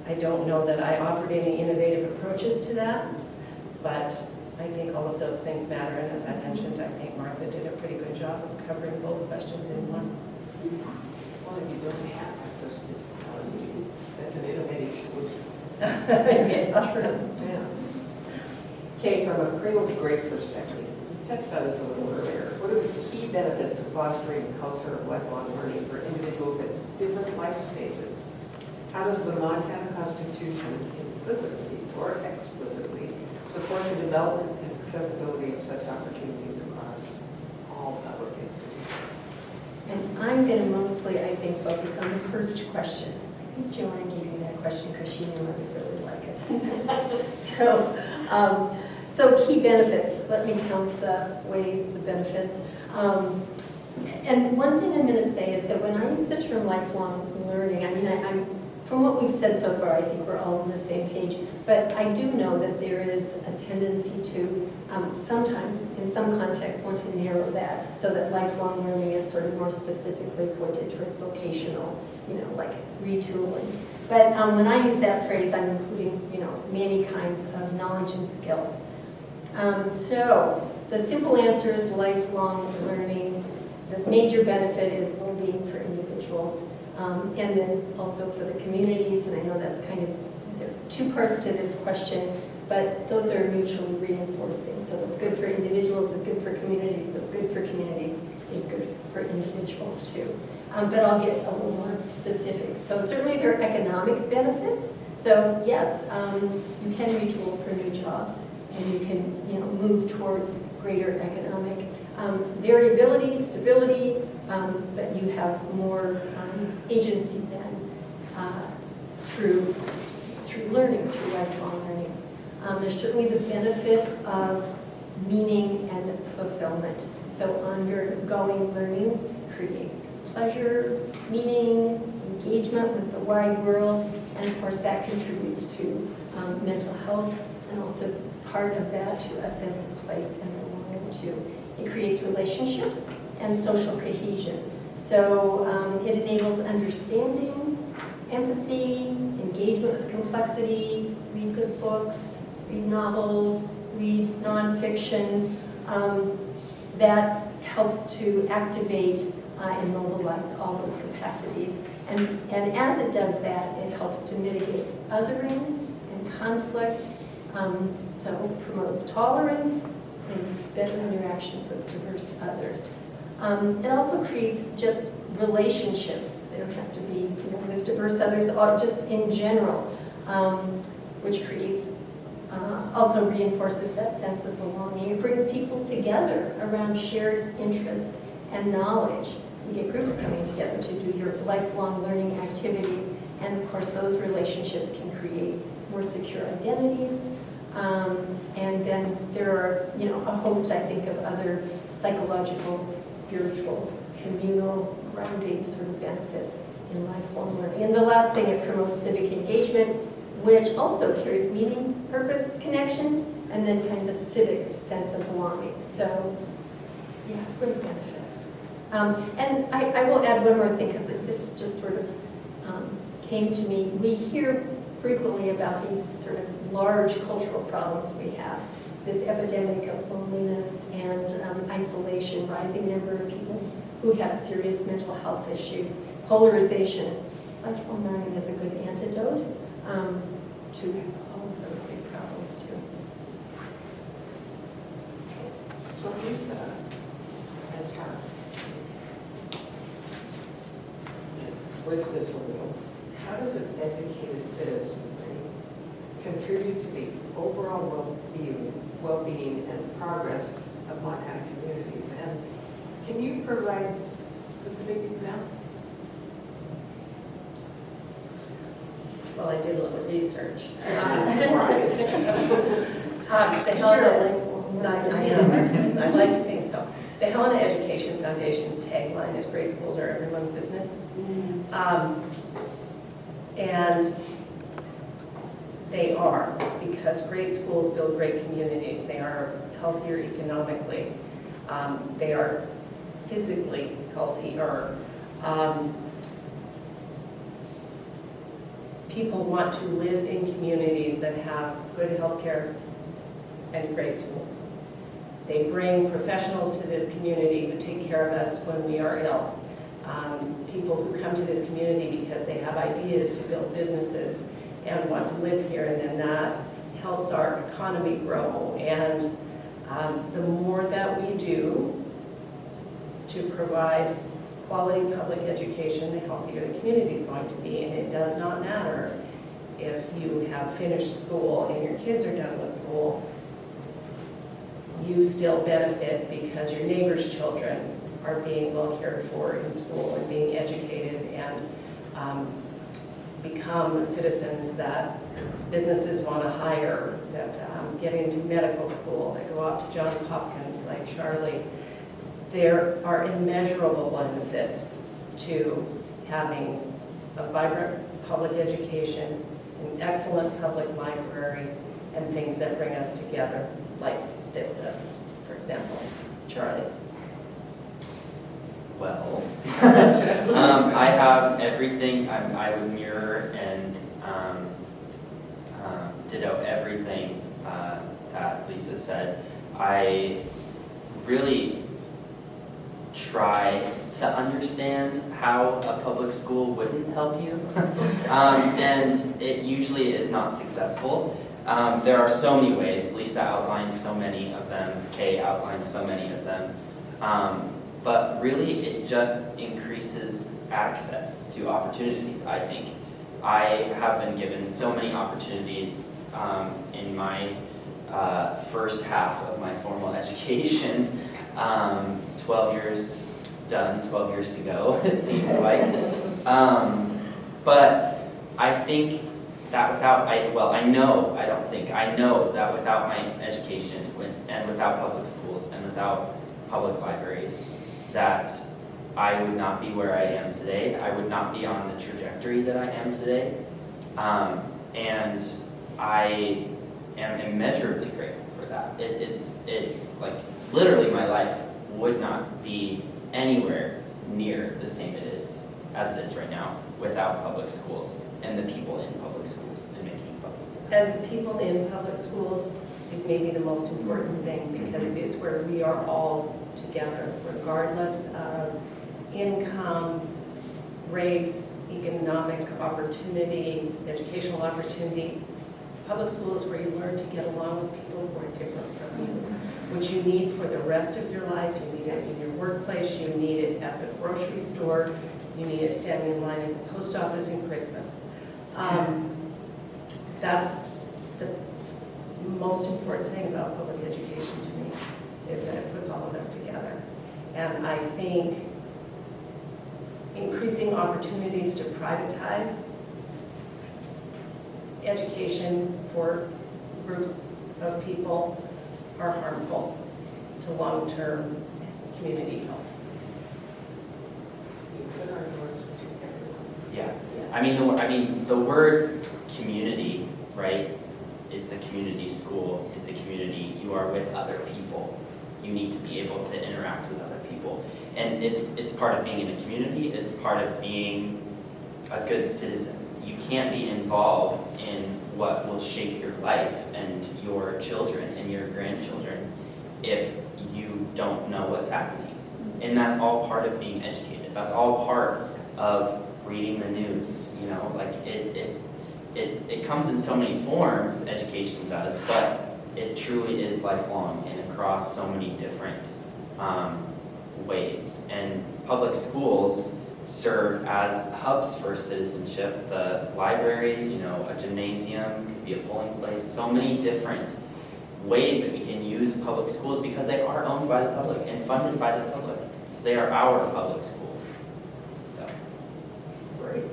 I don't know that I offered any innovative approaches to that, but I think all of those things matter, and as I mentioned, I think Martha did a pretty good job of covering both questions in one. Well, if you don't have access to technology, that's an innovative solution. Yeah, true. Yeah. Kate, from a cradle to grave perspective, you touched on this a little earlier. What are the key benefits of fostering a culture of lifelong learning for individuals at different life stages? How does the Montana Constitution implicitly or explicitly support the development and accessibility of such opportunities across all public institutions? And I'm going to mostly, I think, focus on the first question. I think Joanna gave me that question because she knew I would really like it. So key benefits. Let me count the ways, the benefits. And one thing I'm going to say is that when I use the term lifelong learning, I mean, I'm from what we've said so far, I think we're all on the same page. But I do know that there is a tendency to sometimes, in some contexts, want to narrow that so that lifelong learning is sort of more specifically pointed towards vocational, like retooling. But when I use that phrase, I'm including, many kinds of knowledge and skills. So the simple answer is lifelong learning. The major benefit is well-being for individuals. And then also for the communities, and I know that's kind of, there are two parts to this question, but those are mutually reinforcing. So what's good for individuals is good for communities, what's good for communities is good for individuals too. But I'll get a little more specific. So certainly there are economic benefits. So yes, you can retool for new jobs, and you can move towards greater economic variability, stability, but you have more agency then through learning, through lifelong learning. There's certainly the benefit of meaning and fulfillment. So ongoing learning creates pleasure, meaning, engagement with the wide world, and of course that contributes to mental health, and also part of that to a sense of place and belonging too. It creates relationships and social cohesion. So it enables understanding, empathy, engagement with complexity, read good books, read novels, read nonfiction. That helps to activate and mobilize all those capacities. And as it does that, it helps to mitigate othering and conflict, so promotes tolerance and better interactions with diverse others. It also creates just relationships. They don't have to be, with diverse others, or just in general, which creates, also reinforces that sense of belonging. It brings people together around shared interests and knowledge. You get groups coming together to do your lifelong learning activities, and of course those relationships can create more secure identities. And then there are, a host, I think, of other psychological, spiritual, communal, grounding sort of benefits in lifelong learning. And the last thing, it promotes civic engagement, which also carries meaning, purpose, connection, and then kind of a civic sense of belonging. So, yeah, great benefits. And I will add one more thing, because this just sort of came to me. We hear frequently about these sort of large cultural problems we have, this epidemic of loneliness and isolation, rising number of people who have serious mental health issues, polarization. Lifelong learning is a good antidote to all of those big problems too. So Lisa and Charles, with this a little, how does an educated citizenry contribute to the overall well-being and progress of Montana communities? And can you provide specific examples? Well, I did a little research. The Helena, I'd like to think so. The Helena Education Foundation's tagline is "Great schools are everyone's business." And they are, because great schools build great communities. They are healthier economically. They are physically healthier. People want to live in communities that have good health care and great schools. They bring professionals to this community who take care of us when we are ill. People who come to this community because they have ideas to build businesses and want to live here, and then that helps our economy grow. And the more that we do to provide quality public education, the healthier the community is going to be. And it does not matter if you have finished school and your kids are done with school, you still benefit because your neighbor's children are being well cared for in school and being educated and become the citizens that businesses want to hire, that get into medical school, that go out to Johns Hopkins like Charlie. There are immeasurable benefits to having a vibrant public education, an excellent public library, and things that bring us together, like this does, for example. Charlie. Well, I have everything. I would mirror and ditto everything that Lisa said. I really try to understand how a public school wouldn't help you, and it usually is not successful. There are so many ways. Lisa outlined so many of them. Kay outlined so many of them. But really, it just increases access to opportunities, I think. I have been given so many opportunities in my first half of my formal education. 12 years done, 12 years to go, it seems like. But I think that I know that without my education and without public schools and without public libraries, that I would not be where I am today. I would not be on the trajectory that I am today. And I am immeasurably grateful for that. Like literally my life would not be anywhere near the same as it is right now without public schools and the people in public schools and making public schools happen. And the people in public schools is maybe the most important thing, because it is where we are all together, regardless of income, race, economic opportunity, educational opportunity. Public school is where you learn to get along with people who are different from you. What you need for the rest of your life, you need it in your workplace, you need it at the grocery store, you need it standing in line at the post office in Christmas. That's the most important thing about public education to me, is that it puts all of us together. And I think increasing opportunities to privatize education for groups of people are harmful to long-term community health. You put our words to everyone. Yeah. Yes. I mean, the word community, right? It's a community school. It's a community. You are with other people. You need to be able to interact with other people. And it's part of being in a community. It's part of being a good citizen. You can't be involved in what will shape your life and your children and your grandchildren if you don't know what's happening. And that's all part of being educated. That's all part of reading the news. You know, like it comes in so many forms, education does, but it truly is lifelong and across so many different ways. And public schools serve as hubs for citizenship. The libraries, you know, a gymnasium, could be a polling place, so many different ways that we can use public schools because they are owned by the public and funded by the public. So they are our public schools. So. Great.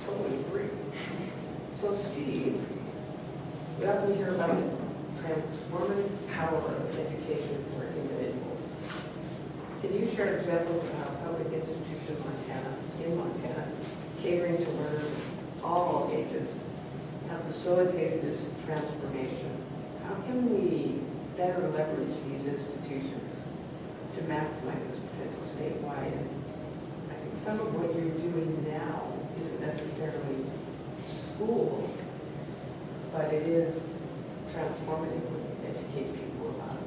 Totally agree. So Steve, we often hear about the transformative power of education for individuals. Can you share examples of how public institutions in Montana, catering to learners of all ages, have facilitated this transformation? How can we better leverage these institutions to maximize this potential statewide? And I think some of what you're doing now isn't necessarily school, but it is transformative when you educate people about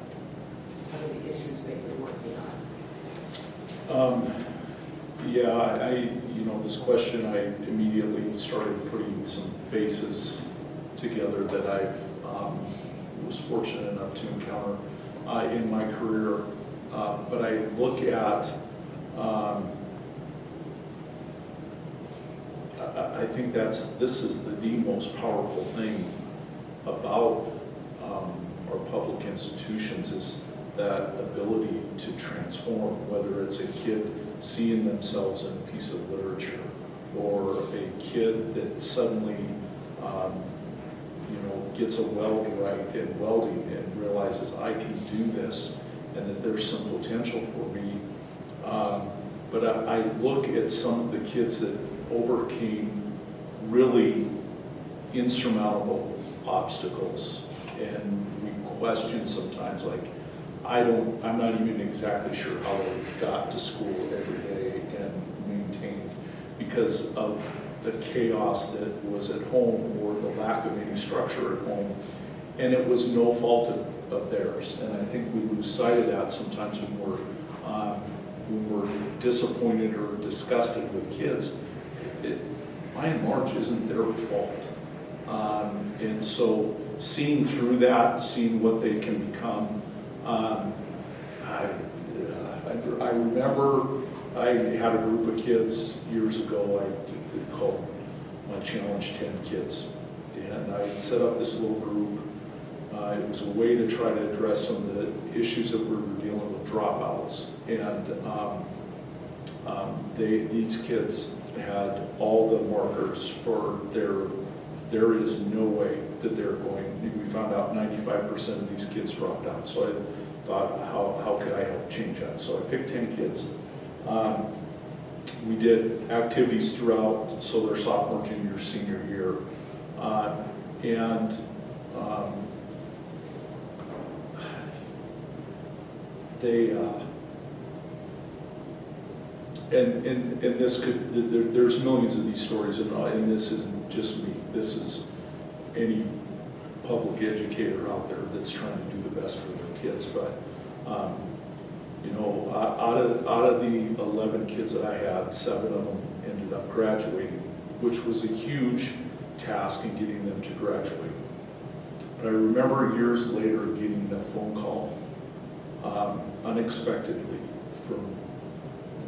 some of the issues that you're working on. Yeah, you know, this question, I immediately started putting some faces together that I've was fortunate enough to encounter in my career. But I look at, I think this is the most powerful thing about our public institutions, is that ability to transform, whether it's a kid seeing themselves in a piece of literature, or a kid that suddenly gets a weld right in welding and realizes I can do this and that there's some potential for me. But I look at some of the kids that overcame really insurmountable obstacles, and we question sometimes, like, I'm not even exactly sure how they got to school every day and maintained, because of the chaos that was at home or the lack of any structure at home. And it was no fault of theirs. And I think we lose sight of that sometimes when we're disappointed or disgusted with kids. It, by and large, isn't their fault. And so seeing through that, seeing what they can become, I remember I had a group of kids years ago. I called my Challenge 10 Kids, and I set up this little group. It was a way to try to address some of the issues that we were dealing with, dropouts, and these kids had all the markers for there is no way that they're going. We found out 95% of these kids dropped out, so I thought, how could I help change that? So I picked 10 kids. We did activities throughout, so their sophomore, junior, senior year. And this could, there's millions of these stories, and this isn't just me. This is any public educator out there that's trying to do the best for their kids. But out of the 11 kids that I had, 7 of them ended up graduating, which was a huge task in getting them to graduate. But I remember years later getting a phone call unexpectedly from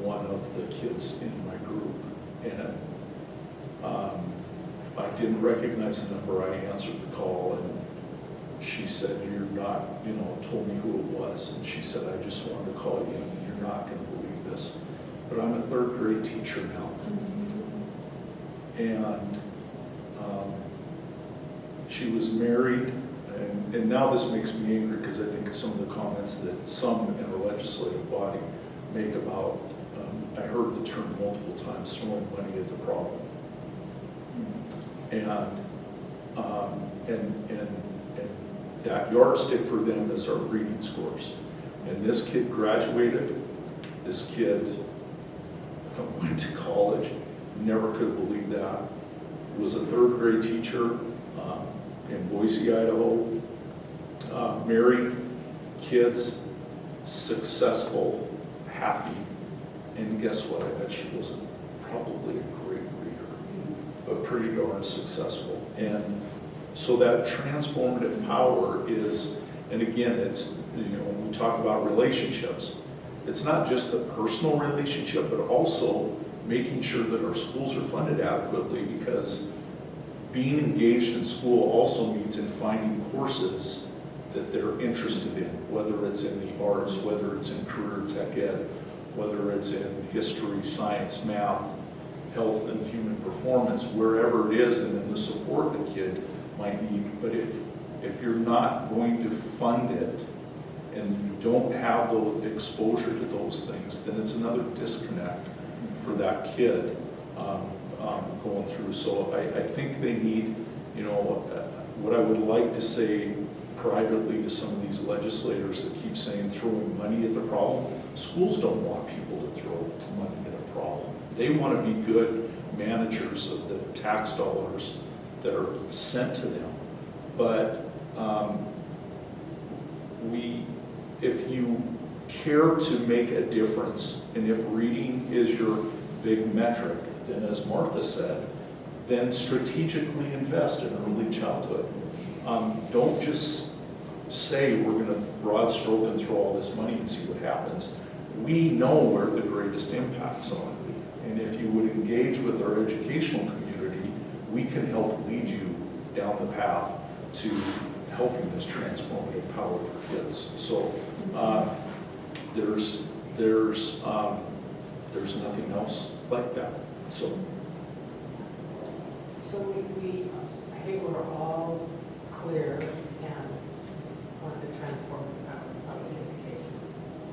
one of the kids in my group. And I didn't recognize the number. I answered the call, and she said, "You're not," told me who it was. And she said, "I just wanted to call you, and you're not going to believe this, but I'm a third grade teacher now." And she was married, and now this makes me angry because I think of some of the comments that some in our legislative body make about, I heard the term multiple times, throwing money at the problem. And that yardstick for them is our reading scores. And this kid graduated, this kid went to college, never could believe that, was a third grade teacher in Boise, Idaho, married, kids, successful, happy, and guess what? I bet she wasn't probably a great reader, but pretty darn successful. And so that transformative power is, and again, it's, when we talk about relationships, it's not just the personal relationship, but also making sure that our schools are funded adequately, because being engaged in school also means in finding courses that they're interested in, whether it's in the arts, whether it's in career tech ed, whether it's in history, science, math, health and human performance, wherever it is, and then the support the kid might need. But if you're not going to fund it and you don't have the exposure to those things, then it's another disconnect for that kid going through. So I think they need, what I would like to say privately to some of these legislators that keep saying throwing money at the problem. Schools don't want people to throw money at a problem. They want to be good managers of the tax dollars that are sent to them. But if you care to make a difference, and if reading is your big metric, then as Martha said, then strategically invest in early childhood. Don't just say we're going to broad stroke and throw all this money and see what happens. We know where the greatest impacts are. And if you would engage with our educational community, we can help lead you down the path to helping this transformative power for kids. So there's nothing else like that. So I think we're all clear and on the transformative power of public education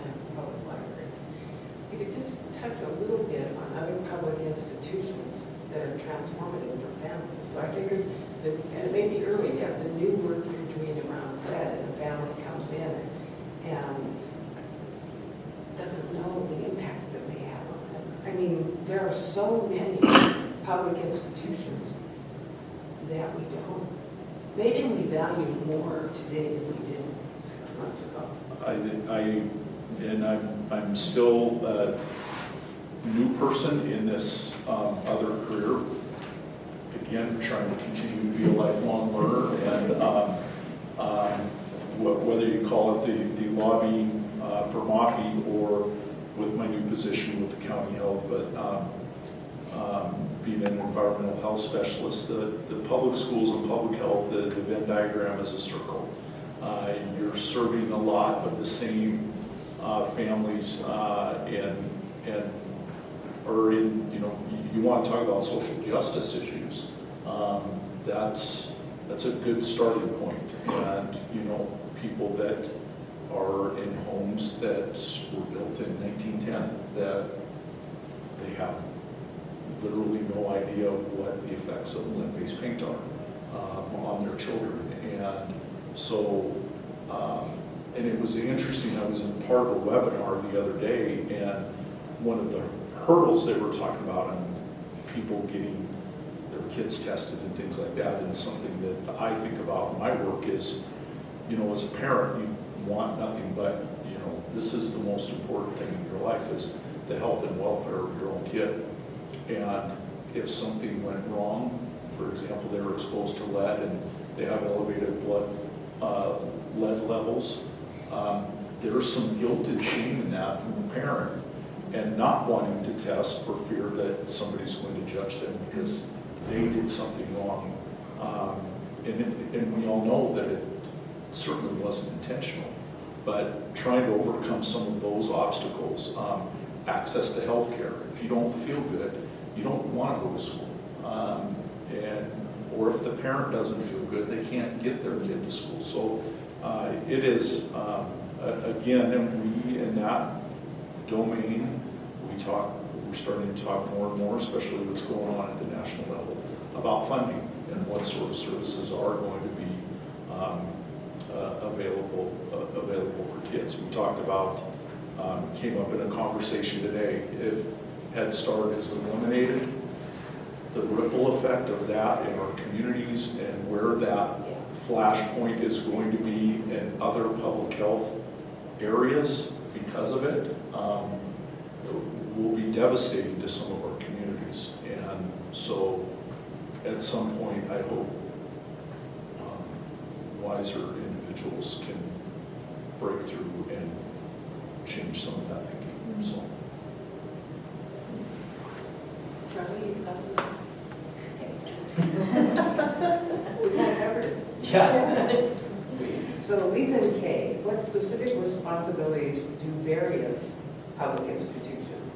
and public libraries. If you could just touch a little bit on other public institutions that are transformative for families. So I figured that, and it may be early yet, the new work you're doing around that, and the family comes in and doesn't know the impact that it may have on them. I mean, there are so many public institutions that we don't. Maybe we value more today than we did 6 months ago. I'm still a new person in this other career. Again, trying to continue to be a lifelong learner, and whether you call it the lobbying for MAFI or with my new position with the county health, but being an environmental health specialist, the public schools and public health, the Venn diagram is a circle. You're serving a lot of the same families and are in, you want to talk about social justice issues. That's a good starting point. And people that are in homes that were built in 1910 that they have literally no idea what the effects of lead-based paint are on their children. And so, and it was interesting, I was in part of a webinar the other day, and one of the hurdles they were talking about and people getting their kids tested and things like that, and something that I think about in my work is, as a parent, you want nothing but, this is the most important thing in your life, is the health and welfare of your own kid. And if something went wrong, for example, they were exposed to lead and they have elevated lead levels, there's some guilt and shame in that from the parent, and not wanting to test for fear that somebody's going to judge them because they did something wrong. And we all know that it certainly wasn't intentional, but trying to overcome some of those obstacles, access to health care. If you don't feel good, you don't want to go to school. Or if the parent doesn't feel good, they can't get their kid to school. So it is, again, and we in that domain, we're starting to talk more and more, especially what's going on at the national level, about funding and what sort of services are going to be available for kids. We talked about, came up in a conversation today, if Head Start is eliminated, the ripple effect of that in our communities and where that flashpoint is going to be in other public health areas because of it, will be devastating to some of our communities. And so at some point, I hope wiser individuals can break through and change some of that thinking. So. Charlie, you've got to we kind of covered it. Yeah. So Lethan K., what specific responsibilities do various public institutions,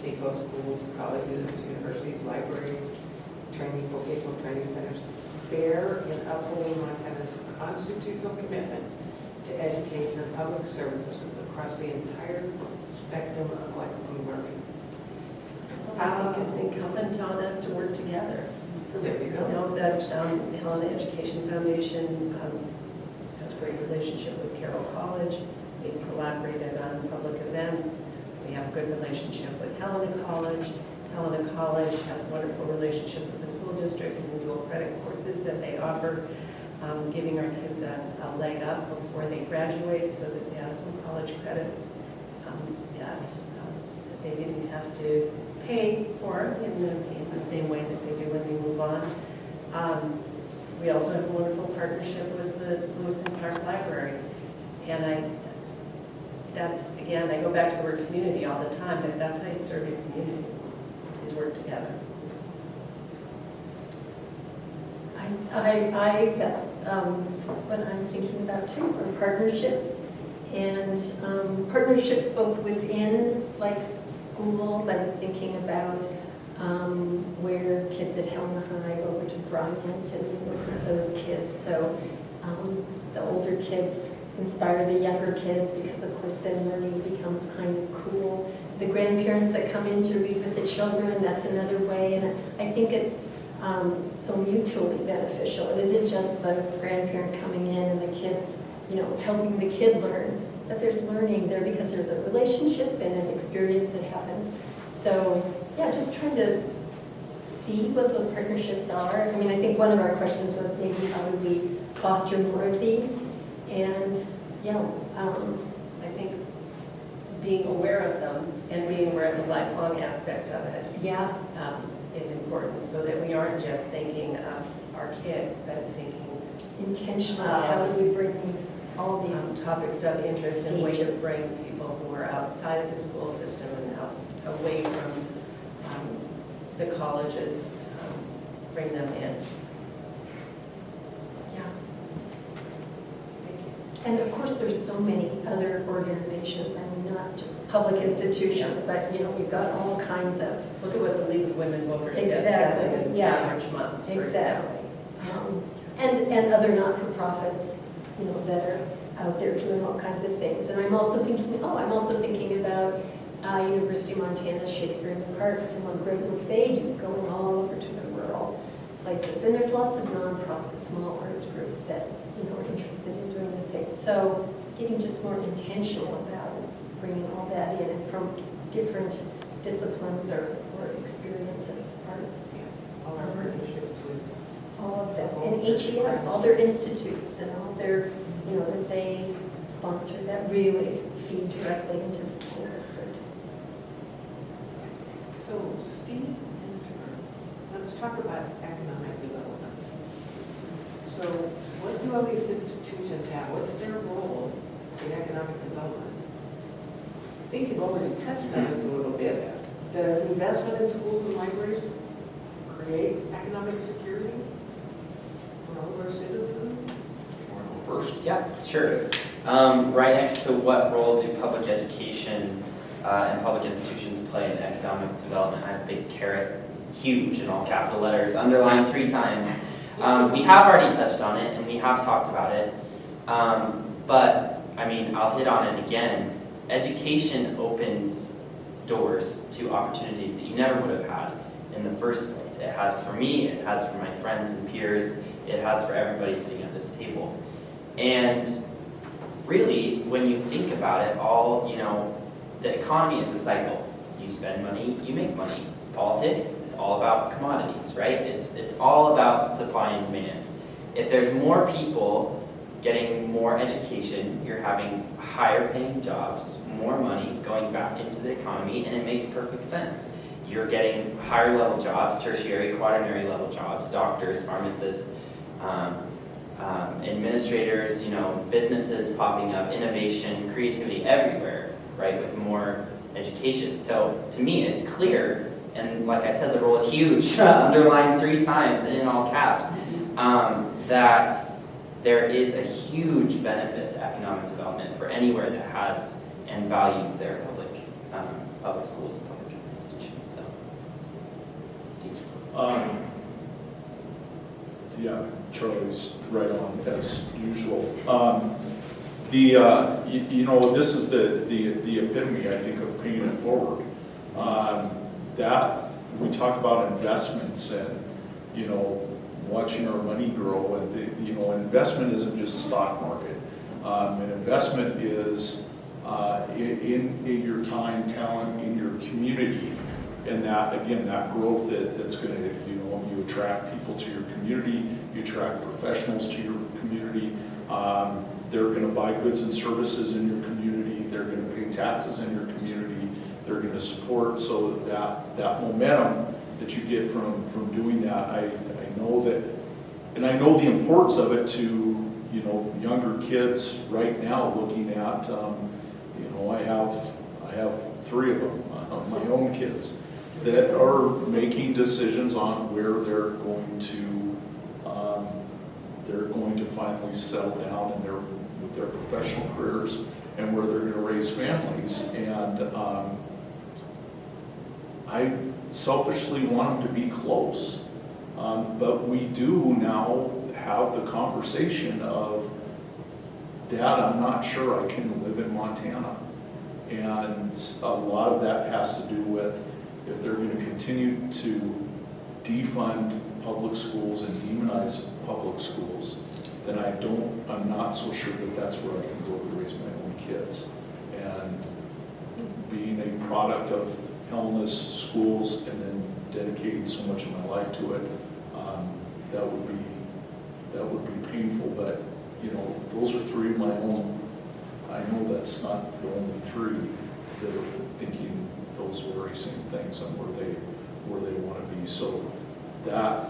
K-12 schools, colleges, universities, libraries, vocational training centers, bear in upholding Montana's constitutional commitment to education and public services across the entire spectrum of lifelong learning? I think it's incumbent on us to work together. There you You go. know, that Helena Education Foundation has a great relationship with Carroll College. We've collaborated on public events. We have a good relationship with Helena College. Helena College has a wonderful relationship with the school district and the dual credit courses that they offer, giving our kids a leg up before they graduate so that they have some college credits that they didn't have to pay for in the same way that they do when they move on. We also have a wonderful partnership with the Lewis and Clark Library. And that's, again, I go back to the word community all the time, but that's how you serve your community, is work together. That's what I'm thinking about too, are partnerships. And partnerships both within, like, schools. I was thinking about where kids at Helena High go over to Bryant and working with those kids. So the older kids inspire the younger kids because, of course, then learning becomes kind of cool. The grandparents that come in to read with the children, that's another way. And I think it's so mutually beneficial. It isn't just the grandparent coming in and the kids, helping the kid learn, but there's learning there because there's a relationship and an experience that happens. So, yeah, just trying to see what those partnerships are. I mean, I think one of our questions was maybe how do we foster more of these? And, I think being aware of them and being aware of the lifelong aspect of it is important, so that we aren't just thinking of our kids, but thinking intentionally, how do we bring all these topics of interest and way to stages. bring people who are outside of the school system and away from the colleges, bring them in. Yeah. And of course, there's so many other organizations, I mean, not just public institutions, but, we've got all kinds of. Look at what the League of Women Voters gets Exactly, together in yeah. March month, for Exactly. example. And other not-for-profits, that are out there doing all kinds of things. And I'm also thinking about University of Montana Shakespeare in the Parks and what great work they do, going all over to the rural places. And there's lots of nonprofit small arts groups that, are interested in doing the same. So getting just more intentional about bringing all that in and from different disciplines or experiences, arts. All our partnerships with All of them, and HEF, all their institutes and all their, that they sponsor that really feed directly into the school district. So Steve and let's talk about economic development. So what do all these institutions have? What's their role in economic development? I think you've already touched on this a little bit. Does investment in schools and libraries create economic security for all of our citizens? Want to go first? Yeah, sure. Right next to what role do public education and public institutions play in economic development, I have a big carrot, huge in all capital letters, underlined 3 times. We have already touched on it and we have talked about it, but I mean, I'll hit on it again. Education opens doors to opportunities that you never would have had in the first place. It has for me, it has for my friends and peers, it has for everybody sitting at this table. And really, when you think about it, the economy is a cycle. You spend money, you make money. Politics, it's all about commodities, right? It's all about supply and demand. If there's more people getting more education, you're having higher paying jobs, more money going back into the economy, and it makes perfect sense. You're getting higher level jobs, tertiary, quaternary level jobs, doctors, pharmacists, administrators, businesses popping up, innovation, creativity everywhere, right, with more education. So to me, it's clear, and like I said, the role is huge, underlined 3 times and in all caps, that there is a huge benefit to economic development for anywhere that has and values their public schools and public institutions. So, Steve. Yeah, Charlie's right on as usual. This is the epitome, I think, of paying it forward. That we talk about investments and watching our money grow, and investment isn't just stock market. An investment is in your time, talent, in your community, and that growth that's going to, you attract people to your community, you attract professionals to your community. They're going to buy goods and services in your community. They're going to pay taxes in your community. They're going to support, so that momentum that you get from doing that, I know that, and I know the importance of it to younger kids right now looking at, I have 3 of them, my own kids, that are making decisions on where they're going to finally settle down with their professional careers and where they're going to raise families. And I selfishly want them to be close, but we do now have the conversation of, Dad, I'm not sure I can live in Montana. And a lot of that has to do with, if they're going to continue to defund public schools and demonize public schools, then I'm not so sure that that's where I can go to raise my own kids. And being a product of Helena's schools and then dedicating so much of my life to it, that would be painful. But those are 3 of my own. I know that's not the only 3 that are thinking those very same things on where they want to be. So that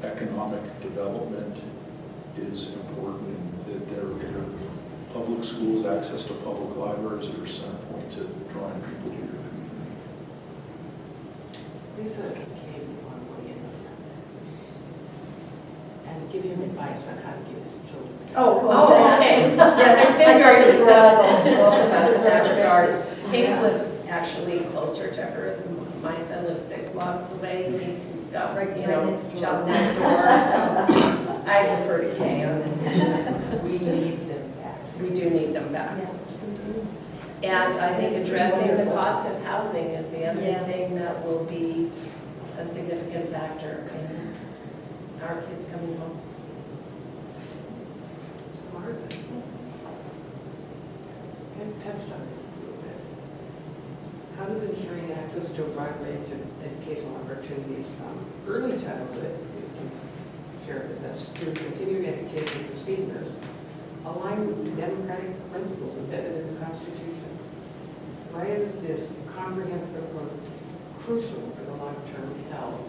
economic development is important, and that their public schools, access to public libraries are a center point to drawing people to your community. Lisa came one way and give him advice on how to get his children. Oh, okay. Yes, we've been very successful, both of us in that regard. Kate's live actually closer to her. My son lives 6 blocks away. He's got, job next door. So I defer to Kay on this issue. We need them back. We do need them back. Yeah. And I think addressing the cost of housing is the other Yes. thing that will be a significant factor in our kids coming home. Smart. I've touched on this a little bit. How does ensuring access to a broad range of educational opportunities from early childhood, shared with us, to continuing education for seniors, align with the democratic principles embedded in the Constitution? Why is this comprehensive approach crucial for the long-term health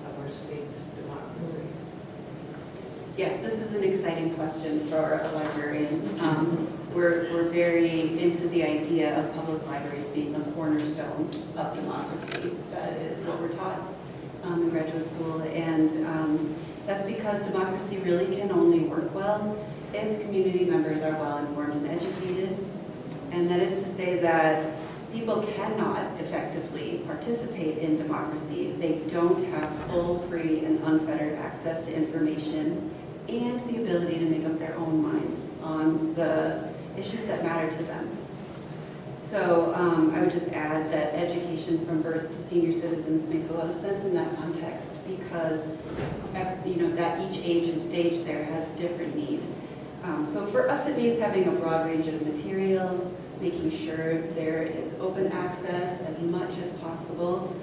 of our state's democracy? Yes, this is an exciting question for a librarian. We're very into the idea of public libraries being the cornerstone of democracy. That is what we're taught in graduate school, and that's because democracy really can only work well if community members are well informed and educated. And that is to say that people cannot effectively participate in democracy if they don't have full, free, and unfettered access to information and the ability to make up their own minds on the issues that matter to them. So I would just add that education from birth to senior citizens makes a lot of sense in that context because that each age and stage there has different need. So for us it means having a broad range of materials, making sure there is open access as much as possible,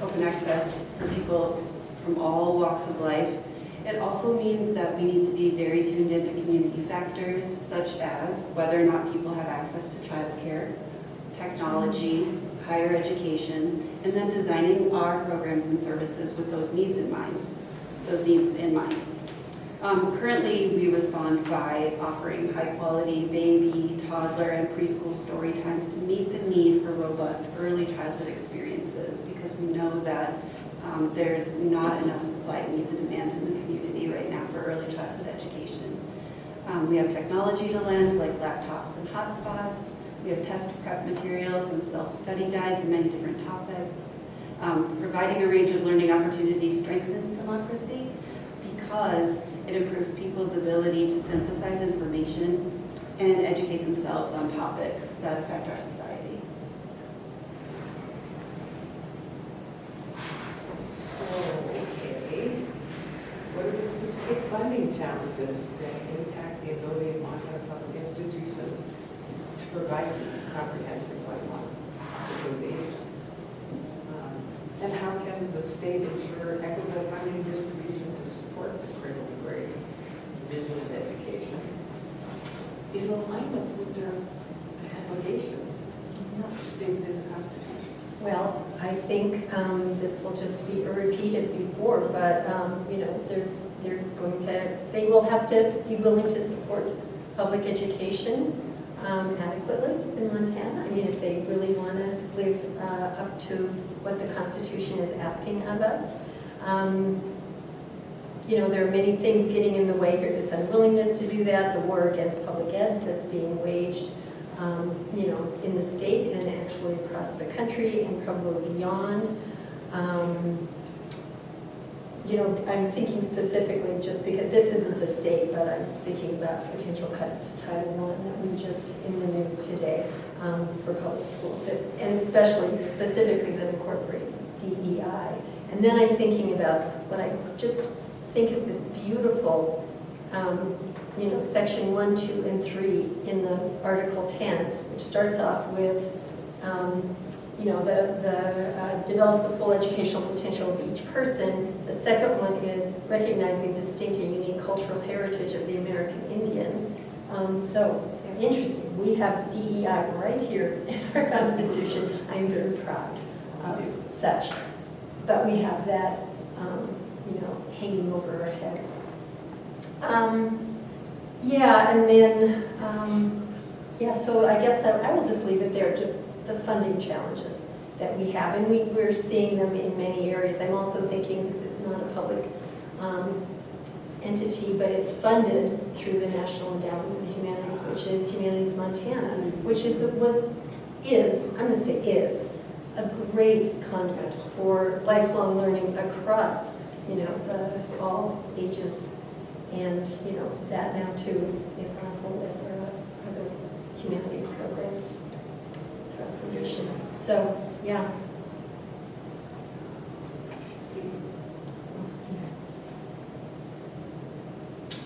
open access for people from all walks of life. It also means that we need to be very tuned into community factors such as whether or not people have access to childcare, technology, higher education, and then designing our programs and services with those needs in mind. Currently, we respond by offering high-quality baby, toddler, and preschool story times to meet the need for robust early childhood experiences because we know that there's not enough supply to meet the demand in the community right now for early childhood education. We have technology to lend like laptops and hotspots. We have test prep materials and self-study guides in many different topics. Providing a range of learning opportunities strengthens democracy because it improves people's ability to synthesize information and educate themselves on topics that affect our society. So, okay, what are the specific funding challenges that impact the ability of Montana public institutions to provide these comprehensive lifelong education? And how can the state ensure equitable funding distribution to support the cradle-to-grave vision of education in alignment with their obligation stated in the Constitution? Well, I think this will just be a repeat of before, but there's going to, they will have to be willing to support public education adequately in Montana. I mean, if they really want to live up to what the Constitution is asking of us. There are many things getting in the way here, this unwillingness to do that, the war against public ed that's being waged in the state and actually across the country and probably beyond. I'm thinking specifically just because this isn't the state, but I was thinking about potential cuts to Title I that was just in the news today for public schools, and specifically that incorporate DEI. And then I'm thinking about what I just think is this beautiful section 1, 2, and 3 in the Article 10, which starts off with, develop the full educational potential of each person. The second one is recognizing distinct and unique cultural heritage of the American Indians. So interesting. We have DEI right here in our Constitution. I'm very proud of such. But we have that, hanging over our heads. So I guess I will just leave it there, just the funding challenges that we have, and we're seeing them in many areas. I'm also thinking this is not a public entity, but it's funded through the National Endowment of Humanities, which is Humanities Montana, which is a great conduit for lifelong learning across, all ages. And, that now too is on hold as our other humanities programs throughout the nation. So, yeah. Steve?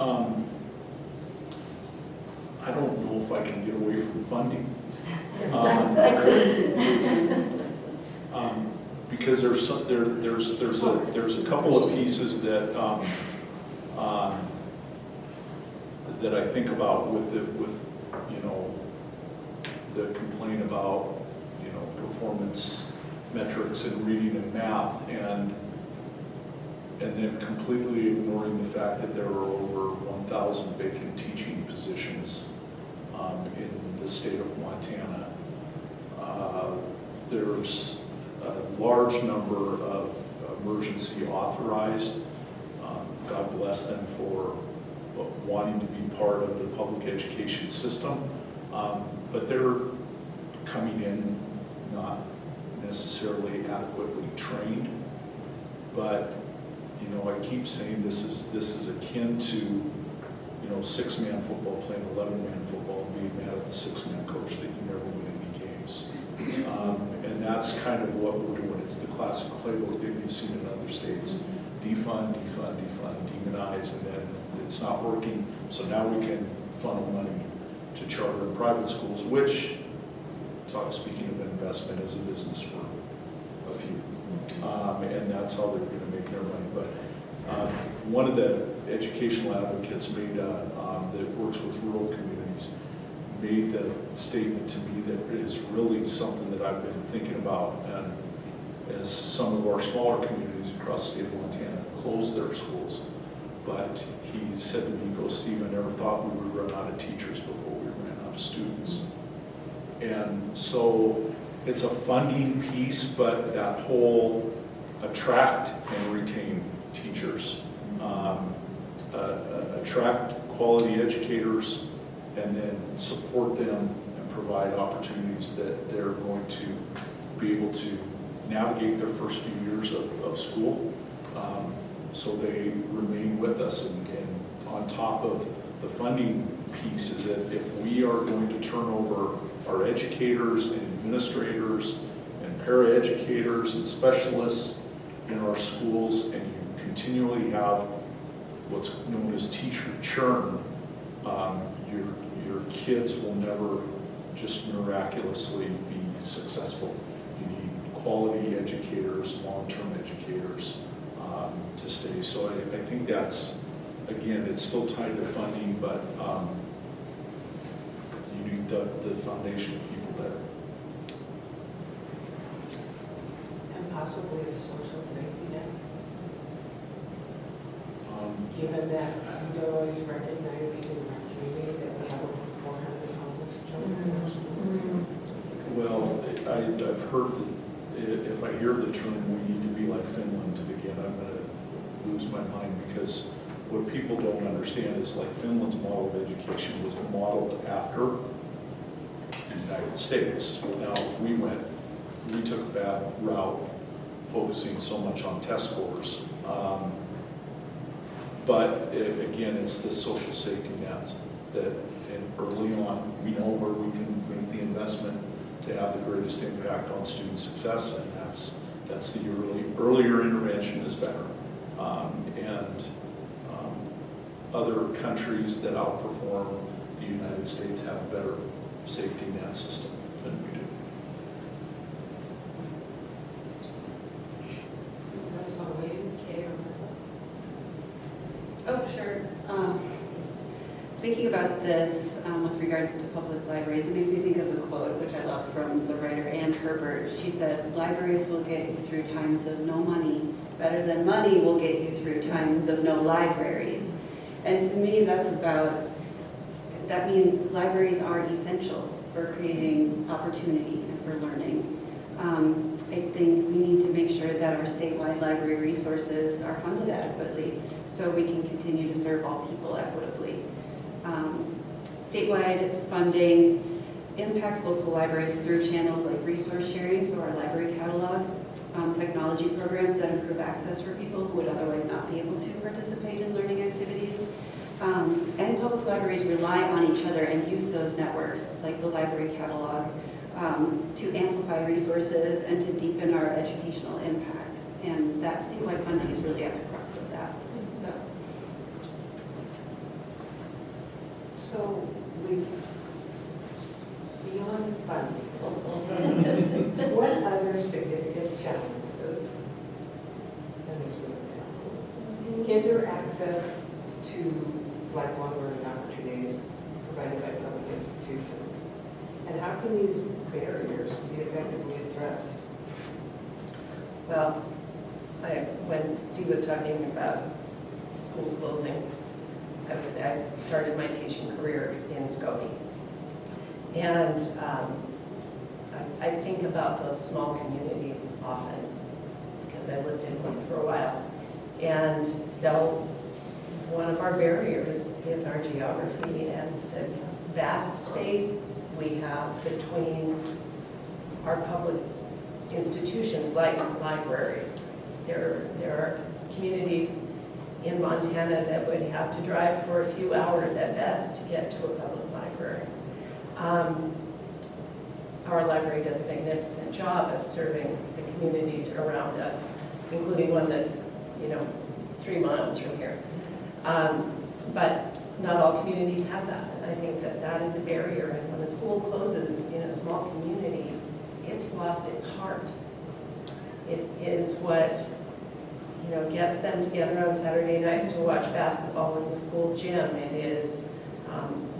I don't know if I can get away from funding. I couldn't. Because there's a couple of pieces that that I think about with the complaint about performance metrics in reading and math, and then completely ignoring the fact that there are over 1,000 vacant teaching positions in the state of Montana. There's a large number of emergency authorized. God bless them for wanting to be part of the public education system, but they're coming in not necessarily adequately trained. But you know, I keep saying this is akin to, you know, 6-man football playing 11-man football and being mad at the 6-man coach that you never win any games. And that's kind of what we're doing. It's the classic playbook that you've seen in other states. Defund, defund, defund, demonize, and then it's not working. So now we can funnel money to charter and private schools, which, speaking of investment, is a business for a few. And that's how they're going to make their money. But one of the educational advocates made that works with rural communities made the statement to me that is really something that I've been thinking about. And as some of our smaller communities across the state of Montana close their schools, but he said to me, "Go, Steve, I never thought we would run out of teachers before we ran out of students." And so it's a funding piece, but that whole attract and retain teachers, attract quality educators, and then support them and provide opportunities that they're going to be able to navigate their first few years of school, so they remain with us. And on top of the funding piece is that if we are going to turn over our educators and administrators and paraeducators and specialists in our schools, and you continually have what's known as teacher churn, your kids will never just miraculously be successful. You need quality educators, long-term educators to stay. So I think that's, again, it's still tied to funding, but you need the foundation of people there. And possibly a social safety net. Given that we don't always recognize even in our community that we have over 400 homeless children in our school system. Well, I've heard that if I hear the term, we need to be like Finland, again, I'm going to lose my mind, because what people don't understand is, like, Finland's model of education was modeled after the United States. Now, we took a bad route focusing so much on test scores. But again, it's the social safety nets that, and early on, we know where we can make the investment to have the greatest impact on student success, and that's the earlier intervention is better. Other countries that outperform the United States have a better safety net system than we do. That's one way to care. Oh, sure. Thinking about this with regards to public libraries, it makes me think of a quote, which I love, from the writer Ann Herbert. She said, "Libraries will get you through times of no money, better than money will get you through times of no libraries." And to me, that means libraries are essential for creating opportunity and for learning. I think we need to make sure that our statewide library resources are funded adequately so we can continue to serve all people equitably. Statewide funding impacts local libraries through channels like resource sharing, so our library catalog, technology programs that improve access for people who would otherwise not be able to participate in learning activities. And public libraries rely on each other and use those networks, like the library catalog, to amplify resources and to deepen our educational impact. And that statewide funding is really at the crux of that. So, Lisa, beyond funding, what other significant challenges, and there's some examples, hinder access to lifelong learning opportunities provided by public institutions? And how can these barriers be effectively addressed? Well, when Steve was talking about schools closing, I started my teaching career in Skokie. And I think about those small communities often because I lived in one for a while. And so one of our barriers is our geography and the vast space we have between our public institutions like libraries. There are communities in Montana that would have to drive for a few hours at best to get to a public library. Our library does a magnificent job of serving the communities around us, including one that's, 3 miles from here. But not all communities have that, and I think that that is a barrier. And when a school closes in a small community, it's lost its heart. It is what gets them together on Saturday nights to watch basketball in the school gym. It is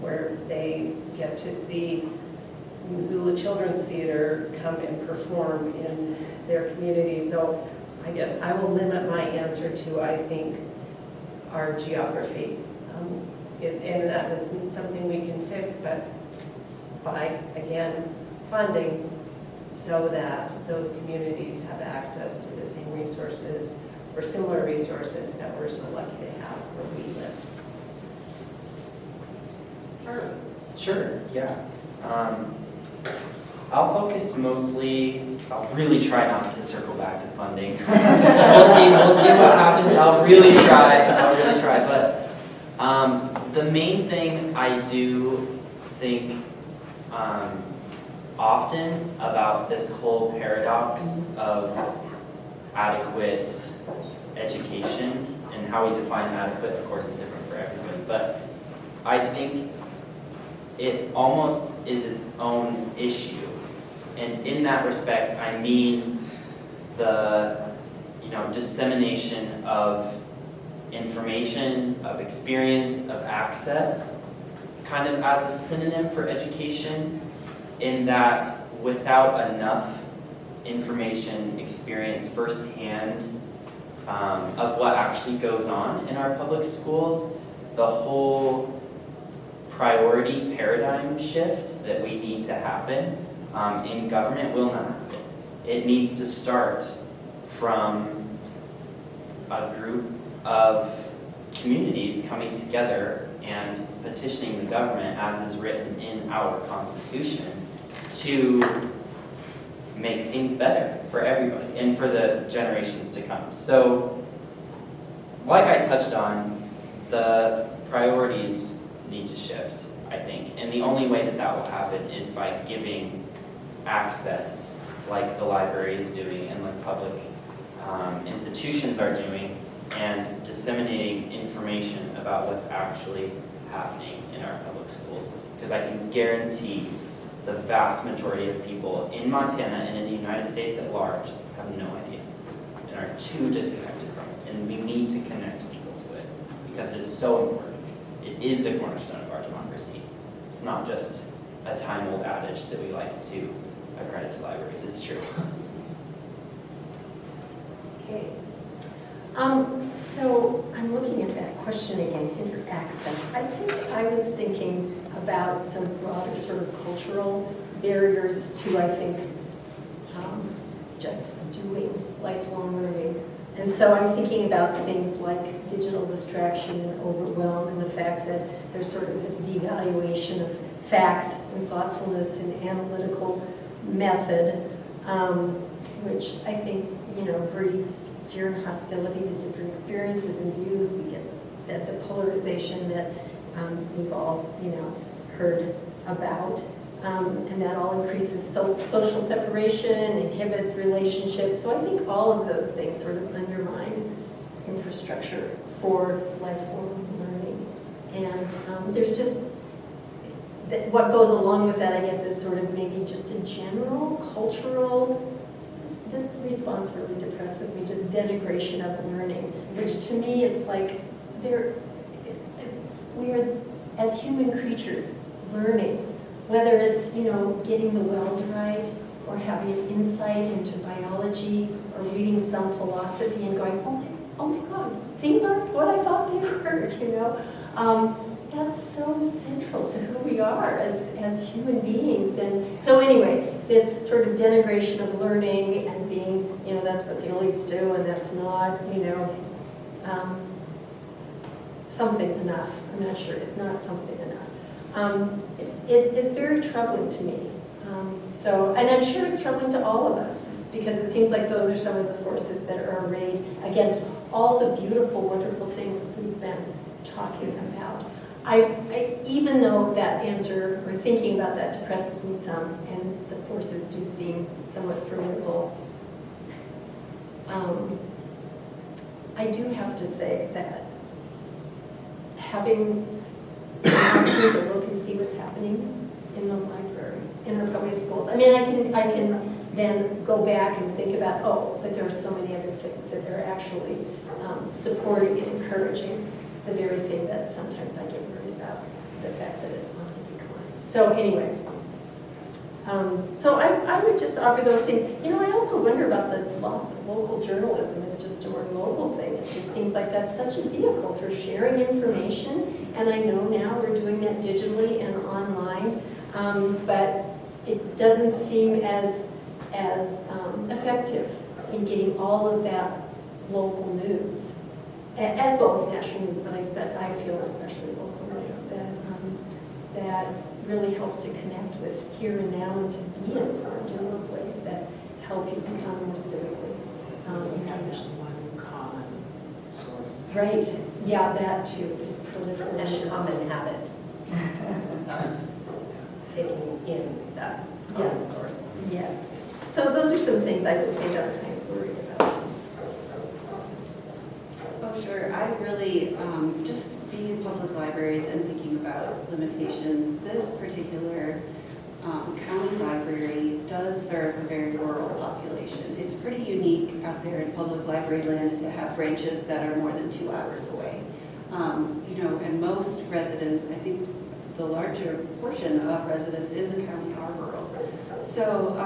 where they get to see Missoula Children's Theater come and perform in their community. So I guess I will limit my answer to, I think, our geography. And that isn't something we can fix, but by, again, funding so that those communities have access to the same resources or similar resources that we're so lucky to have where we live. Sure, yeah. I'll focus mostly, I'll really try not to circle back to funding. We'll see what happens. I'll really try, but the main thing I do think often about this whole paradox of adequate education and how we define adequate, of course, is different for everybody, but I think it almost is its own issue. And in that respect, I mean the dissemination of information, of experience, of access, kind of as a synonym for education, in that without enough information, experience firsthand of what actually goes on in our public schools, the whole priority paradigm shift that we need to happen in government will not happen. It needs to start from a group of communities coming together and petitioning the government, as is written in our Constitution, to make things better for everybody and for the generations to come. So, like I touched on, the priorities need to shift, I think. And the only way that that will happen is by giving access like the library is doing and like public institutions are doing, and disseminating information about what's actually happening in our public schools. Because I can guarantee the vast majority of people in Montana and in the United States at large have no idea and are too disconnected from it. And we need to connect people to it because it is so important. It is the cornerstone of our democracy. It's not just a time-old adage that we like to accredit to libraries. It's true. Okay. So I'm looking at that question again, access. I think I was thinking about some broader sort of cultural barriers to, I think, just doing lifelong learning. And so I'm thinking about things like digital distraction and overwhelm, and the fact that there's sort of this devaluation of facts and thoughtfulness and analytical method, which I think, breeds fear and hostility to different experiences and views. We get the polarization that we've all, heard about. And that all increases social separation, inhibits relationships. So I think all of those things sort of undermine infrastructure for lifelong learning. And there's just, what goes along with that, I guess, is sort of maybe just a general cultural, this response really depresses me, just denigration of learning, which to me it's like, we are, as human creatures, learning. Whether it's, getting the weld right, or having an insight into biology, or reading some philosophy and going, oh my God, things aren't what I thought they were, you know. That's so central to who we are as human beings. And so anyway, this sort of denigration of learning and being, you know, that's what the elites do and that's not, you know, something enough. I'm not sure, it's not something enough. It is very troubling to me. And I'm sure it's troubling to all of us, because it seems like those are some of the forces that are arrayed against all the beautiful, wonderful things we've been talking about. Even though that answer, or thinking about that, depresses me some, and the forces do seem somewhat formidable, I do have to say that having the opportunity to look and see what's happening in the library, in our public schools, I mean, I can then go back and think about, oh, but there are so many other things that are actually supporting and encouraging the very thing that sometimes I get worried about, the fact that it's on the decline. So anyway, so I would just offer those things. You know, I also wonder about the loss of local journalism. It's just a more local thing. It just seems like that's such a vehicle for sharing information, and I know now we're doing that digitally and online, but it doesn't seem as effective in getting all of that local news, as well as national news, but I feel especially local news that really helps to connect with here and now and to be informed in those ways that help you become more civically engaged. One common source. Right? Yeah, that too, this And proliferation. a common habit of taking in that Yes. source. Yes. So those are some things I would say that I'm kind of worried about. Oh, sure. I really, just being in public libraries and thinking about limitations, this particular county library does serve a very rural population. It's pretty unique out there in public library land to have branches that are more than 2 hours away. You know, and most residents, I think the larger portion of residents in the county are rural. So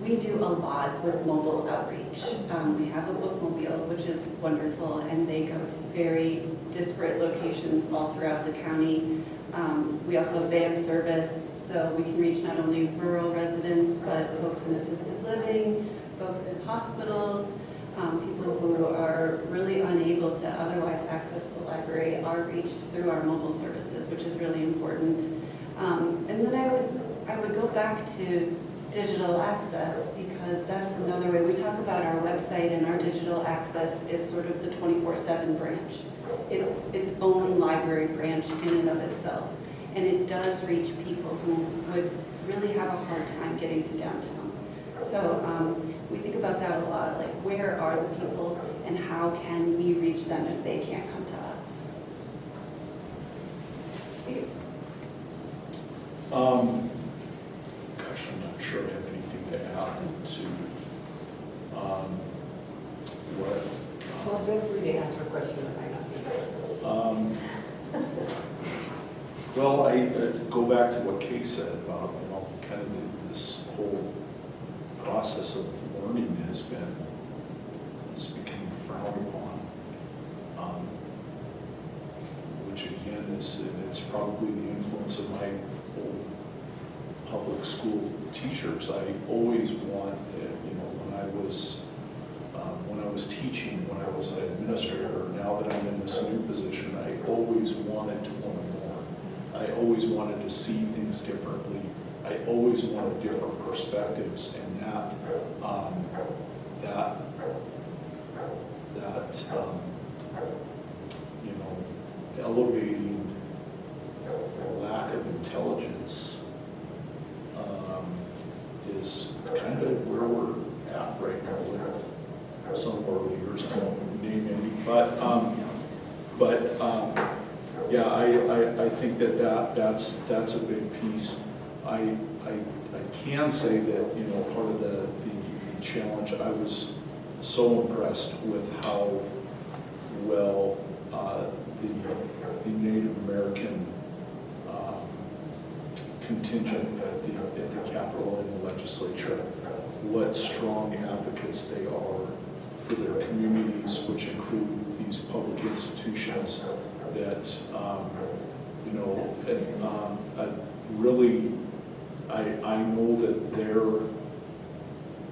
we do a lot with mobile outreach. We have a bookmobile, which is wonderful, and they go to very disparate locations all throughout the county. We also have van service, so we can reach not only rural residents, but folks in assisted living, folks in hospitals, people who are really unable to otherwise access the library are reached through our mobile services, which is really important. And then I would go back to digital access, because that's another way. We talk about our website, and our digital access is sort of the 24/7 branch. It's its own library branch in and of itself. And it does reach people who would really have a hard time getting to downtown. So we think about that a lot, like where are the people and how can we reach them if they can't come to us? Steve? Gosh, I'm not sure I have anything to add to what. Well, feel free to answer a question that might not be there. Well, I go back to what Kay said about, you know, kind of this whole process of learning has become frowned upon, which again it's probably the influence of my old public school teachers. I always want, you know, when I was teaching, when I was an administrator, now that I'm in this new position, I always wanted to learn more. I always wanted to see things differently. I always wanted different perspectives, and that you know, elevating lack of intelligence is kind of where we're at right now with some of our leaders. I won't name any, but yeah, I think that's a big piece. I can say that, you know, part of the challenge, I was so impressed with how well the Native American contingent at the Capitol and the legislature, what strong advocates they are for their communities, which include these public institutions that, you know, really, I know that their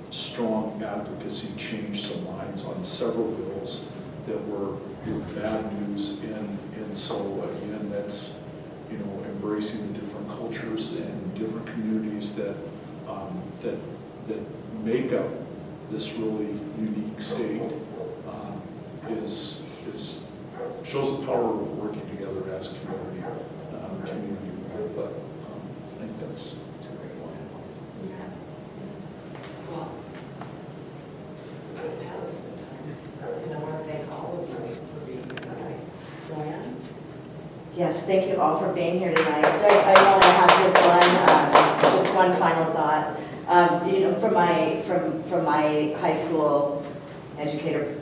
strong advocacy changed some minds on several bills that were bad news, and so again, that's, you know, embracing the different cultures and different communities that that make up this really unique state is shows the power of working together as a community. But I think that's a great one. Well, that was the time. And I want to thank all of you for being here tonight. Joanne? Yes, thank you all for being here tonight. I want to have just one final thought. You know, from my high school educator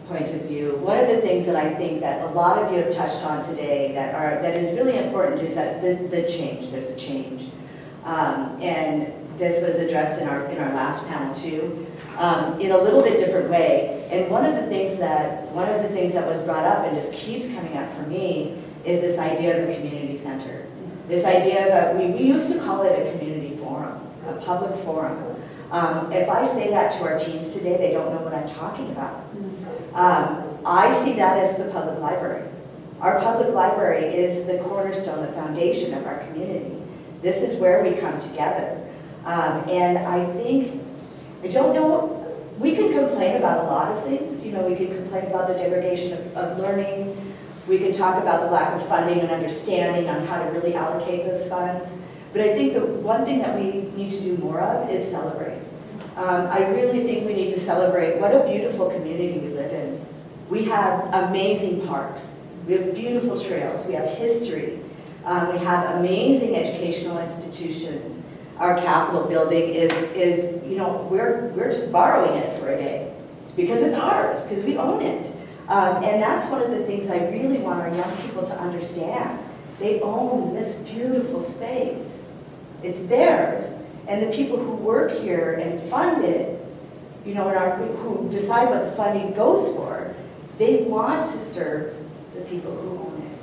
point of view, one of the things that I think that a lot of you have touched on today that is really important is that the change. There's a change, and this was addressed in our last panel too, in a little bit different way. And one of the things that was brought up and just keeps coming up for me is this idea of a community center. This idea of we used to call it a community forum, a public forum. If I say that to our teens today, they don't know what I'm talking about. I see that as the public library. Our public library is the cornerstone, the foundation of our community. This is where we come together. And I think, I don't know, we can complain about a lot of things. You know, we can complain about the degradation of learning. We can talk about the lack of funding and understanding on how to really allocate those funds. But I think the one thing that we need to do more of is celebrate. I really think we need to celebrate what a beautiful community we live in. We have amazing parks. We have beautiful trails. We have history. We have amazing educational institutions. Our Capitol building is you know, we're just borrowing it for a day because it's ours, because we own it. And that's one of the things I really want our young people to understand. They own this beautiful space. It's theirs. And the people who work here and fund it, you know, who decide what the funding goes for, they want to serve the people who own it.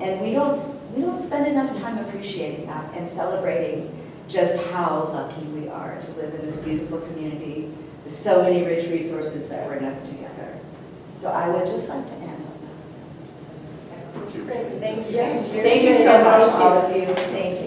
And we don't spend enough time appreciating that and celebrating just how lucky we are to live in this beautiful community with so many rich resources that bring us together. So I would just like to end on that. Thank you. Thank you so much, all of you. Thank you.